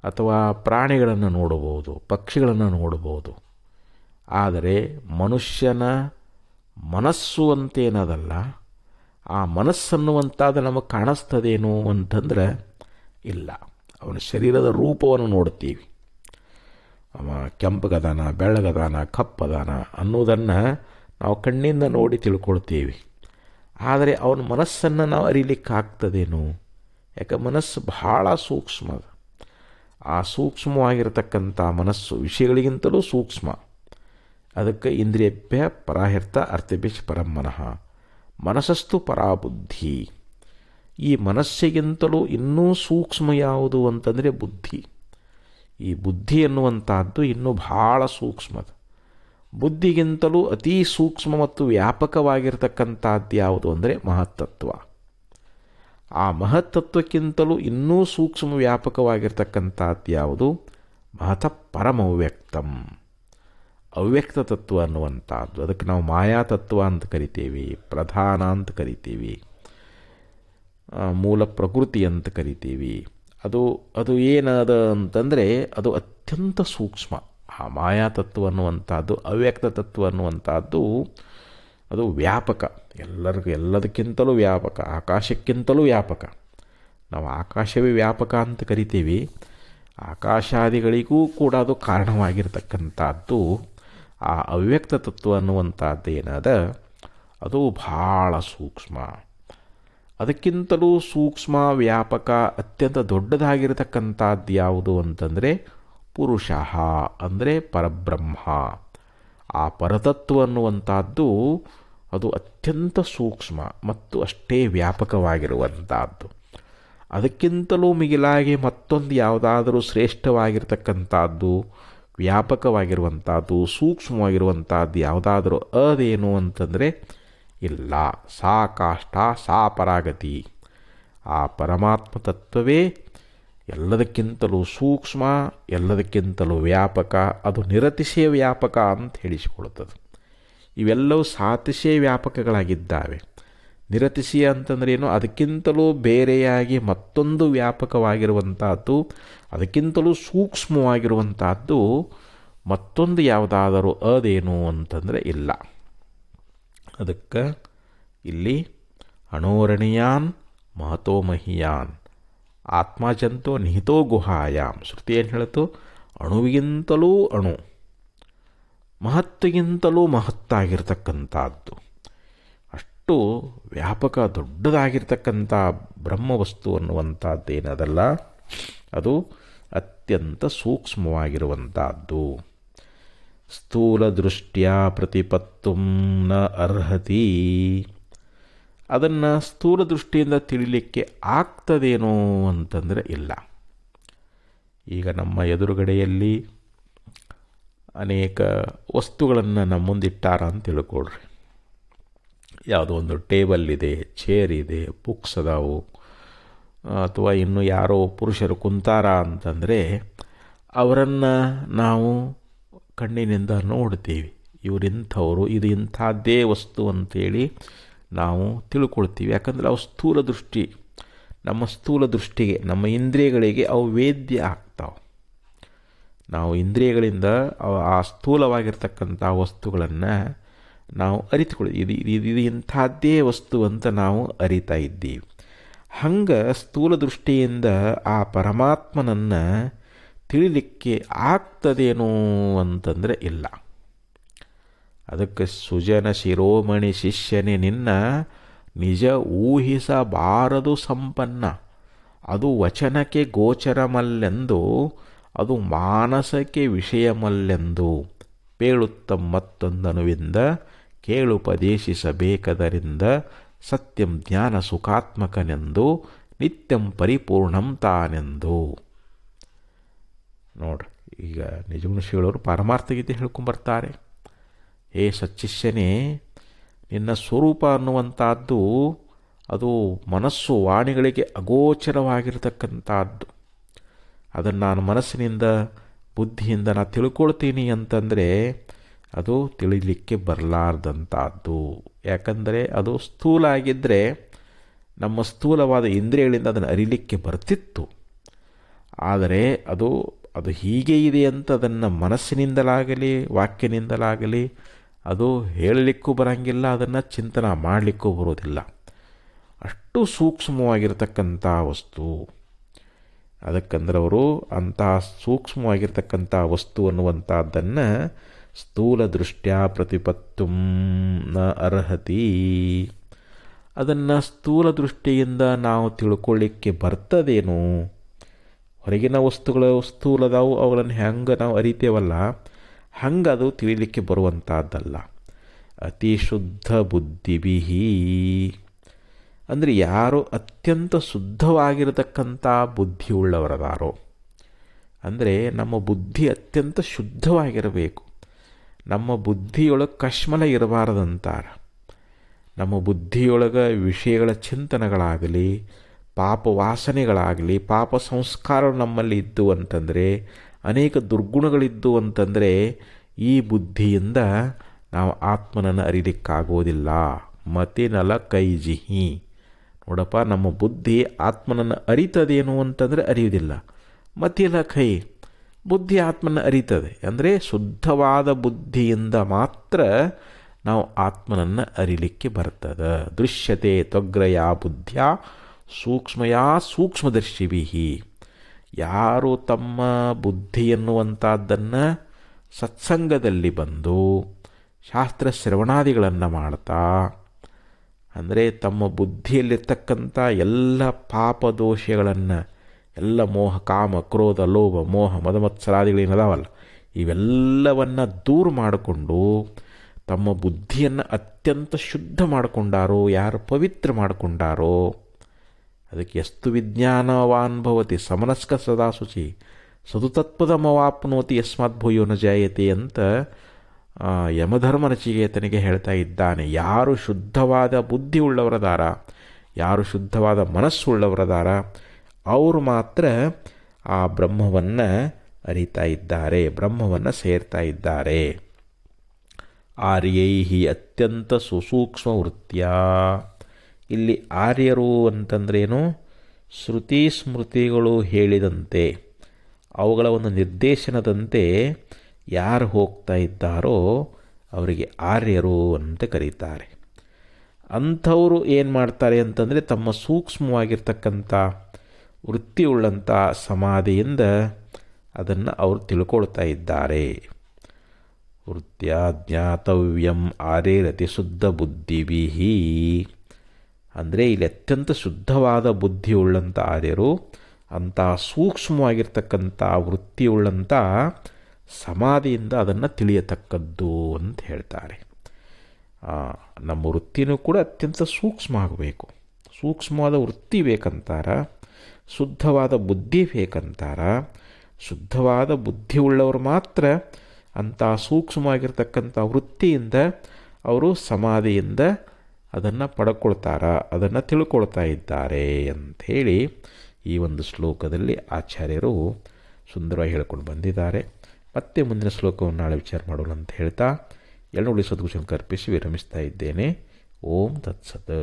ಅಥವಾ ಪ್ರಾಣಿಗಳನ್ನು ನೋಡಬಹುದು, ಪಕ್ಷಿಗಳನ್ನು ನೋಡಬಹುದು. ಆದರೆ ಮನುಷ್ಯನ ಮನಸ್ಸು ಅಂತೇನದಲ್ಲ, ಆ ಮನಸ್ಸನ್ನುವಂಥದ್ದು ನಮಗೆ ಕಾಣಿಸ್ತದೇನು ಅಂತಂದ್ರೆ ಇಲ್ಲ. ಅವನ ಶರೀರದ ರೂಪವನ್ನು ನೋಡ್ತೀವಿ. ಅವ ಕೆಂಪಗದಾನ, ಬೆಳ್ಳಗದಾನ, ಕಪ್ಪದಾನ ಅನ್ನೋದನ್ನು ನಾವು ಕಣ್ಣಿಂದ ನೋಡಿ ತಿಳ್ಕೊಳ್ತೀವಿ. ಆದರೆ ಅವನ ಮನಸ್ಸನ್ನು ನಾವು ಅರಿಲಿಕ್ಕಾಗ್ತದೇನು? ಯಾಕೆ ಮನಸ್ಸು ಬಹಳ ಸೂಕ್ಷ್ಮ. ಆ ಸೂಕ್ಷ್ಮವಾಗಿರತಕ್ಕಂಥ ಮನಸ್ಸು ವಿಷಯಗಳಿಗಿಂತಲೂ ಸೂಕ್ಷ್ಮ. ಅದಕ್ಕೆ ಇಂದ್ರಿಯಭ್ಯ ಪರಾಹ್ಯರ್ಥ ಅರ್ಥೇಭ್ಯಶ್ಚ ಪರಂ ಮನಃ ಮನಸಸ್ತು ಪರಾಬುದ್ಧಿ. ಈ ಮನಸ್ಸಿಗಿಂತಲೂ ಇನ್ನೂ ಸೂಕ್ಷ್ಮ ಯಾವುದು ಅಂತಂದರೆ ಬುದ್ಧಿ. ಈ ಬುದ್ಧಿ ಎನ್ನುವಂಥದ್ದು ಇನ್ನೂ ಬಹಳ ಸೂಕ್ಷ್ಮದ. ಬುದ್ಧಿಗಿಂತಲೂ ಅತೀ ಸೂಕ್ಷ್ಮ ಮತ್ತು ವ್ಯಾಪಕವಾಗಿರ್ತಕ್ಕಂಥದ್ದು ಯಾವುದು ಅಂದರೆ ಮಹತ್ತತ್ವ. ಆ ಮಹತ್ತತ್ವಕ್ಕಿಂತಲೂ ಇನ್ನೂ ಸೂಕ್ಷ್ಮ ವ್ಯಾಪಕವಾಗಿರ್ತಕ್ಕಂಥದ್ದು ಯಾವುದು? ಮಹತಃ ಪರಮವ್ಯಕ್ತಂ, ಅವ್ಯಕ್ತ ತತ್ವ ಅನ್ನುವಂಥದ್ದು. ಅದಕ್ಕೆ ನಾವು ಮಾಯಾತತ್ವ ಅಂತ ಕರಿತೀವಿ, ಪ್ರಧಾನ ಅಂತ ಕರಿತೀವಿ, ಮೂಲ ಪ್ರಕೃತಿ ಅಂತ ಕರಿತೀವಿ. ಅದು ಏನದ ಅಂತಂದರೆ ಅದು ಅತ್ಯಂತ ಸೂಕ್ಷ್ಮ. ಆ ಮಾಯಾತತ್ವ ಅನ್ನುವಂಥದ್ದು, ಅವ್ಯಕ್ತ ತತ್ವ ಅನ್ನುವಂಥದ್ದು ಅದು ವ್ಯಾಪಕ, ಎಲ್ಲದಕ್ಕಿಂತಲೂ ವ್ಯಾಪಕ, ಆಕಾಶಕ್ಕಿಂತಲೂ ವ್ಯಾಪಕ. ನಾವು ಆಕಾಶವೇ ವ್ಯಾಪಕ ಅಂತ ಕರಿತೀವಿ. ಆಕಾಶಾದಿಗಳಿಗೂ ಕೂಡ ಅದು ಕಾರಣವಾಗಿರ್ತಕ್ಕಂಥದ್ದು ಆ ಅವ್ಯಕ್ತ ತತ್ವ ಅನ್ನುವಂಥದ್ದು ಏನದ ಅದು ಬಹಳ ಸೂಕ್ಷ್ಮ. ಅದಕ್ಕಿಂತಲೂ ಸೂಕ್ಷ್ಮ, ವ್ಯಾಪಕ, ಅತ್ಯಂತ ದೊಡ್ಡದಾಗಿರತಕ್ಕಂಥದ್ದು ಯಾವುದು ಅಂತಂದರೆ ಪುರುಷ ಅಂದರೆ ಪರಬ್ರಹ್ಮ. ಆ ಪರತತ್ವ ಅನ್ನುವಂಥದ್ದು ಅದು ಅತ್ಯಂತ ಸೂಕ್ಷ್ಮ ಮತ್ತು ಅಷ್ಟೇ ವ್ಯಾಪಕವಾಗಿರುವಂಥದ್ದು. ಅದಕ್ಕಿಂತಲೂ ಮಿಗಿಲಾಗಿ ಮತ್ತೊಂದು ಯಾವುದಾದರೂ ಶ್ರೇಷ್ಠವಾಗಿರ್ತಕ್ಕಂಥದ್ದು ವ್ಯಾಪಕವಾಗಿರುವಂಥದ್ದು, ಸೂಕ್ಷ್ಮವಾಗಿರುವಂಥದ್ದು ಯಾವುದಾದ್ರೂ ಅದೇನು ಅಂತಂದರೆ ಇಲ್ಲ. ಸಾ ಕಾಷ್ಟ ಸಾ ಪರಾಗತಿ. ಆ ಪರಮಾತ್ಮ ತತ್ವವೇ ಎಲ್ಲದಕ್ಕಿಂತಲೂ ಸೂಕ್ಷ್ಮ, ಎಲ್ಲದಕ್ಕಿಂತಲೂ ವ್ಯಾಪಕ, ಅದು ನಿರತಿಶಯ ವ್ಯಾಪಕ ಅಂತ ಹೇಳಿಸಿಕೊಳ್ಳುತ್ತದೆ. ಇವೆಲ್ಲವೂ ಸಾತಿಶಯ ವ್ಯಾಪಕಗಳಾಗಿದ್ದಾವೆ. ನಿರತಿಶಯ ಅಂತಂದ್ರೆ ಏನು? ಅದಕ್ಕಿಂತಲೂ ಬೇರೆಯಾಗಿ ಮತ್ತೊಂದು ವ್ಯಾಪಕವಾಗಿರುವಂಥದ್ದು, ಅದಕ್ಕಿಂತಲೂ ಸೂಕ್ಷ್ಮವಾಗಿರುವಂಥದ್ದು ಮತ್ತೊಂದು ಯಾವುದಾದರೂ ಅದೇನು ಅಂತಂದರೆ ಇಲ್ಲ. ಅದಕ್ಕೆ ಇಲ್ಲಿ ಅಣೋರಣೀಯಾನ್ ಮಹತೋ ಮಹಿಯಾನ್ ಆತ್ಮಜಂತೋ ನಿಹಿತೋ ಗುಹಾಯಾಮ್. ಶ್ರುತಿ ಏನು ಹೇಳ್ತು? ಅಣುವಿಗಿಂತಲೂ ಅಣು, ಮಹತ್ತಿಗಿಂತಲೂ ಮಹತ್ತಾಗಿರ್ತಕ್ಕಂಥದ್ದು, ಅಷ್ಟು ವ್ಯಾಪಕ ದೊಡ್ಡದಾಗಿರ್ತಕ್ಕಂಥ ಬ್ರಹ್ಮವಸ್ತು ಅನ್ನುವಂಥದ್ದು ಏನದಲ್ಲ, ಅದು ಅತ್ಯಂತ ಸೂಕ್ಷ್ಮವಾಗಿರುವಂಥದ್ದು. ಸ್ಥೂಲ ದೃಷ್ಟ್ಯಾ ಪ್ರತಿಪತ್ತು ನ ಅರ್ಹತಿ. ಅದನ್ನು ಸ್ಥೂಲ ದೃಷ್ಟಿಯಿಂದ ತಿಳಿಲಿಕ್ಕೆ ಆಗ್ತದೇನೋ ಅಂತಂದರೆ ಇಲ್ಲ. ಈಗ ನಮ್ಮ ಎದುರುಗಡೆಯಲ್ಲಿ ಅನೇಕ ವಸ್ತುಗಳನ್ನು ನಮ್ಮ ಮುಂದಿಟ್ಟಾರ ಅಂತ ತಿಳ್ಕೊಳ್ರಿ. ಯಾವುದೋ ಒಂದು ಟೇಬಲ್ ಇದೆ, ಚೇರ್ ಇದೆ, ಬುಕ್ಸ್ ಅದಾವು, ಅಥವಾ ಇನ್ನು ಯಾರೋ ಪುರುಷರು ಕುಂತಾರ ಅಂತಂದರೆ ಅವರನ್ನು ನಾವು ಕಣ್ಣಿನಿಂದ ನೋಡ್ತೀವಿ. ಇವರಿಂಥವರು, ಇದು ಇಂಥದ್ದೇ ವಸ್ತು ಅಂತೇಳಿ ನಾವು ತಿಳ್ಕೊಳ್ತೀವಿ. ಯಾಕಂದರೆ ಅವು ಸ್ಥೂಲ ದೃಷ್ಟಿ, ನಮ್ಮ ಸ್ಥೂಲ ದೃಷ್ಟಿಗೆ, ನಮ್ಮ ಇಂದ್ರಿಯಗಳಿಗೆ ಅವು ವೇದ್ಯ ಆಗ್ತಾವೆ. ನಾವು ಇಂದ್ರಿಯಗಳಿಂದ ಆ ಸ್ಥೂಲವಾಗಿರ್ತಕ್ಕಂಥ ವಸ್ತುಗಳನ್ನು ನಾವು ಅರಿತುಕೊಳ್ಳಿ, ಇದು ಇಂಥದ್ದೇ ವಸ್ತು ಅಂತ ನಾವು ಅರಿತಾ ಇದ್ದೀವಿ. ಹಂಗೆ ಸ್ಥೂಲ ದೃಷ್ಟಿಯಿಂದ ಆ ಪರಮಾತ್ಮನನ್ನು ತಿಳಿಲಿಕ್ಕೆ ಆಗ್ತದೇನೋ ಅಂತಂದರೆ ಇಲ್ಲ. ಅದಕ್ಕೆ ಸುಜನ ಶಿರೋಮಣಿ ಶಿಷ್ಯನೇ ನಿನ್ನ ನಿಜ ಊಹಿಸಬಾರದು ಸಂಪನ್ನ, ಅದು ವಚನಕ್ಕೆ ಗೋಚರಮಲ್ಲೆಂದು, ಅದು ಮಾನಸಕ್ಕೆ ವಿಷಯಮಲ್ಲೆಂದು, ಪೇಳುತ್ತಮ್ಮತ್ತೊಂದನುವಿಂದ ಕೇಳುಪದೇಶಿಸಬೇಕದರಿಂದ, ಸತ್ಯಂ ಜ್ಞಾನ ಸುಖಾತ್ಮಕನೆಂದು, ನಿತ್ಯಂ ಪರಿಪೂರ್ಣಂ ತಾನೆಂದು. ನೋಡ್ರಿ, ಈಗ ನಿಜಗುಣಶೀಲವರು ಪಾರಮಾರ್ಥಗೀತೆ ಹೇಳ್ಕೊಂಬರ್ತಾರೆ. ಹೇ ಸಚ್ಚಿಷ್ಯನೇ, ನಿನ್ನ ಸ್ವರೂಪ ಅನ್ನುವಂಥದ್ದು ಅದು ಮನಸ್ಸು ವಾಣಿಗಳಿಗೆ ಅಗೋಚರವಾಗಿರ್ತಕ್ಕಂಥದ್ದು. ಅದನ್ನು ನಾನು ಮನಸ್ಸಿನಿಂದ ಬುದ್ಧಿಯಿಂದ ನಾನು ತಿಳ್ಕೊಳ್ತೀನಿ ಅಂತಂದರೆ ಅದು ತಿಳಿಲಿಕ್ಕೆ ಬರಲಾರ್ದಂಥದ್ದು. ಯಾಕಂದರೆ ಅದು ಸ್ಥೂಲ ಆಗಿದ್ದರೆ ನಮ್ಮ ಸ್ಥೂಲವಾದ ಇಂದ್ರಿಯಗಳಿಂದ ಅದನ್ನು ಅರಿಲಿಕ್ಕೆ ಬರ್ತಿತ್ತು. ಆದರೆ ಅದು ಹೀಗೆ ಇದೆ ಅಂತ ಅದನ್ನು ಮನಸ್ಸಿನಿಂದಲಾಗಲಿ ವಾಕ್ಯನಿಂದಲಾಗಲಿ ಅದು ಹೇಳಲಿಕ್ಕೂ ಬರೋಂಗಿಲ್ಲ, ಅದನ್ನು ಚಿಂತನೆ ಮಾಡಲಿಕ್ಕೂ ಬರೋದಿಲ್ಲ. ಅಷ್ಟು ಸೂಕ್ಷ್ಮವಾಗಿರ್ತಕ್ಕಂಥ ವಸ್ತು. ಅದಕ್ಕಂದ್ರೆ ಅವರು ಅಂತಹ ಸೂಕ್ಷ್ಮವಾಗಿರ್ತಕ್ಕಂಥ ವಸ್ತು ಅನ್ನುವಂಥದ್ದನ್ನು ಸ್ಥೂಲ ದೃಷ್ಟ್ಯಾ ಪ್ರತಿಪತ್ತು ನ ಅರ್ಹತಿ. ಅದನ್ನು ಸ್ಥೂಲ ದೃಷ್ಟಿಯಿಂದ ನಾವು ತಿಳ್ಕೊಳ್ಳಿಕ್ಕೆ ಬರ್ತದೇನು? ಹೊರಗಿನ ವಸ್ತುಗಳು ಸ್ಥೂಲದಾವು, ಅವುಗಳನ್ನು ಹೆಂಗೆ ನಾವು ಅರಿತೇವಲ್ಲ ಹಂಗೆ ಅದು ತಿಳಿಲಿಕ್ಕೆ ಬರುವಂಥದ್ದಲ್ಲ. ಅತಿ ಶುದ್ಧ ಬುದ್ಧಿಭಿಹಿ ಅಂದರೆ ಯಾರು ಅತ್ಯಂತ ಶುದ್ಧವಾಗಿರತಕ್ಕಂಥ ಬುದ್ಧಿಯುಳ್ಳವರದಾರೋ, ಅಂದರೆ ನಮ್ಮ ಬುದ್ಧಿ ಅತ್ಯಂತ ಶುದ್ಧವಾಗಿರಬೇಕು. ನಮ್ಮ ಬುದ್ಧಿಯೊಳಗೆ ಕಶ್ಮಲ ಇರಬಾರದಂತಾರೆ. ನಮ್ಮ ಬುದ್ಧಿಯೊಳಗೆ ವಿಷಯಗಳ ಚಿಂತನೆಗಳಾಗಲಿ, ಪಾಪ ವಾಸನೆಗಳಾಗಲಿ, ಪಾಪ ಸಂಸ್ಕಾರ ನಮ್ಮಲ್ಲಿ ಇದ್ದು ಅಂತಂದರೆ, ಅನೇಕ ದುರ್ಗುಣಗಳಿದ್ದು ಅಂತಂದರೆ ಈ ಬುದ್ಧಿಯಿಂದ ನಾವು ಆತ್ಮನನ್ನು ಅರಿಲಿಕ್ಕಾಗೋದಿಲ್ಲ. ಮತಿನಲ ಕೈಜಿಹಿ. ನೋಡಪ್ಪ, ನಮ್ಮ ಬುದ್ಧಿ ಆತ್ಮನನ್ನು ಅರಿತದೇನು ಅಂತಂದರೆ ಅರಿಯುವುದಿಲ್ಲ. ಮತಿಲ ಕೈ, ಬುದ್ಧಿ ಆತ್ಮನ ಅರಿತದೆ. ಅಂದರೆ ಶುದ್ಧವಾದ ಬುದ್ಧಿಯಿಂದ ಮಾತ್ರ ನಾವು ಆತ್ಮನನ್ನು ಅರಿಲಿಕ್ಕೆ ಬರ್ತದೆ. ದೃಶ್ಯತೆ ತ್ವಗ್ರಯ ಬುದ್ಧಿಯ ಸೂಕ್ಷ್ಮಯಾ ಸೂಕ್ಷ್ಮದರ್ಶಿಭಿಹಿ. ಯಾರು ತಮ್ಮ ಬುದ್ಧಿ ಎನ್ನುವಂಥದ್ದನ್ನು ಸತ್ಸಂಗದಲ್ಲಿ ಬಂದು ಶಾಸ್ತ್ರ ಶ್ರವಣಾದಿಗಳನ್ನು ಮಾಡ್ತಾ, ಅಂದರೆ ತಮ್ಮ ಬುದ್ಧಿಯಲ್ಲಿರ್ತಕ್ಕಂಥ ಎಲ್ಲ ಪಾಪದೋಷಗಳನ್ನು, ಎಲ್ಲ ಮೋಹ ಕಾಮ ಕ್ರೋಧ ಲೋಭ ಮೋಹ ಮದಮತ್ಸರಾದಿಗಳೇನದಾವಲ್ಲ ಇವೆಲ್ಲವನ್ನು ದೂರ ಮಾಡಿಕೊಂಡು ತಮ್ಮ ಬುದ್ಧಿಯನ್ನು ಅತ್ಯಂತ ಶುದ್ಧ ಮಾಡಿಕೊಂಡಾರೋ, ಯಾರು ಪವಿತ್ರ ಮಾಡಿಕೊಂಡಾರೋ, ಅದಕ್ಕೆ ಎಸ್ತು ವಿಜ್ಞಾನವಾನ್ ಭವತಿ ಸಮನಸ್ಕ ಸದಾ ಶುಚಿ ಸದುತತ್ಪದಮವಾಪ್ನೋತಿ ಯಸ್ಮಾತ್ ಭೂಯೋ ನ ಜಾಯತೆ ಅಂತ ಯಮಧರ್ಮ ನಚಿಕೇತನಿಗೆ ಹೇಳ್ತಾ ಇದ್ದಾನೆ. ಯಾರು ಶುದ್ಧವಾದ ಬುದ್ಧಿ ಉಳ್ಳವರದಾರ, ಯಾರು ಶುದ್ಧವಾದ ಮನಸ್ಸುಳ್ಳವರದಾರ, ಅವರು ಮಾತ್ರ ಆ ಬ್ರಹ್ಮವನ್ನು ಅರಿತಾ ಇದ್ದಾರೆ, ಬ್ರಹ್ಮವನ್ನು ಸೇರ್ತಾ ಇದ್ದಾರೆ. ಆರ್ಯೈಹಿ ಅತ್ಯಂತ ಸುಸೂಕ್ಷ್ಮ ವೃತ್ತಿಯ. ಇಲ್ಲಿ ಆರ್ಯರು ಅಂತಂದ್ರೇನು? ಶ್ರುತಿ ಸ್ಮೃತಿಗಳು ಹೇಳಿದಂತೆ, ಅವುಗಳ ಒಂದು ನಿರ್ದೇಶನದಂತೆ ಯಾರು ಹೋಗ್ತಾ ಇದ್ದಾರೋ ಅವರಿಗೆ ಆರ್ಯರು ಅಂತ ಕರೀತಾರೆ. ಅಂಥವರು ಏನು ಮಾಡ್ತಾರೆ ಅಂತಂದರೆ ತಮ್ಮ ಸೂಕ್ಷ್ಮವಾಗಿರ್ತಕ್ಕಂಥ ವೃತ್ತಿಯುಳ್ಳಂಥ ಸಮಾಧಿಯಿಂದ ಅದನ್ನು ಅವರು ತಿಳ್ಕೊಳ್ತಾ ಇದ್ದಾರೆ. ವೃತ್ಯ ಜ್ಞಾತವ್ಯಂ ಆರ್ಯರತಿ ಶುದ್ಧ ಬುದ್ಧಿವಿಹಿ ಅಂದರೆ ಇಲ್ಲಿ ಅತ್ಯಂತ ಶುದ್ಧವಾದ ಬುದ್ಧಿಯುಳ್ಳಂಥ ಆರ್ಯರು ಅಂಥ ಸೂಕ್ಷ್ಮವಾಗಿರ್ತಕ್ಕಂಥ ವೃತ್ತಿಯುಳ್ಳಂಥ ಸಮಾಧಿಯಿಂದ ಅದನ್ನು ತಿಳಿಯತಕ್ಕದ್ದು ಅಂತ ಹೇಳ್ತಾರೆ. ನಮ್ಮ ವೃತ್ತಿನೂ ಕೂಡ ಅತ್ಯಂತ ಸೂಕ್ಷ್ಮ ಆಗಬೇಕು. ಸೂಕ್ಷ್ಮವಾದ ವೃತ್ತಿ ಬೇಕಂತಾರ, ಶುದ್ಧವಾದ ಬುದ್ಧಿ ಬೇಕಂತಾರ. ಶುದ್ಧವಾದ ಬುದ್ಧಿ ಉಳ್ಳವರು ಮಾತ್ರ ಅಂಥ ಸೂಕ್ಷ್ಮವಾಗಿರ್ತಕ್ಕಂಥ ವೃತ್ತಿಯಿಂದ ಅವರು ಸಮಾಧಿಯಿಂದ ಅದನ್ನು ಪಡ್ಕೊಳ್ತಾರ, ಅದನ್ನು ತಿಳ್ಕೊಳ್ತಾ ಇದ್ದಾರೆ ಅಂಥೇಳಿ ಈ ಒಂದು ಶ್ಲೋಕದಲ್ಲಿ ಆಚಾರ್ಯರು ಸುಂದರವಾಗಿ ಹೇಳ್ಕೊಂಡು ಬಂದಿದ್ದಾರೆ. ಮತ್ತೆ ಮುಂದಿನ ಶ್ಲೋಕವನ್ನು ನಾಳೆ ವಿಚಾರ ಮಾಡೋಣ ಅಂತ ಹೇಳ್ತಾ ಎಲ್ಲರೂ ಸದ್ಗುಣ ಕರ್ಪಿಸಿ ವಿರಮಿಸ್ತಾ ಇದ್ದೇನೆ. ಓಂ ತತ್ಸತ್.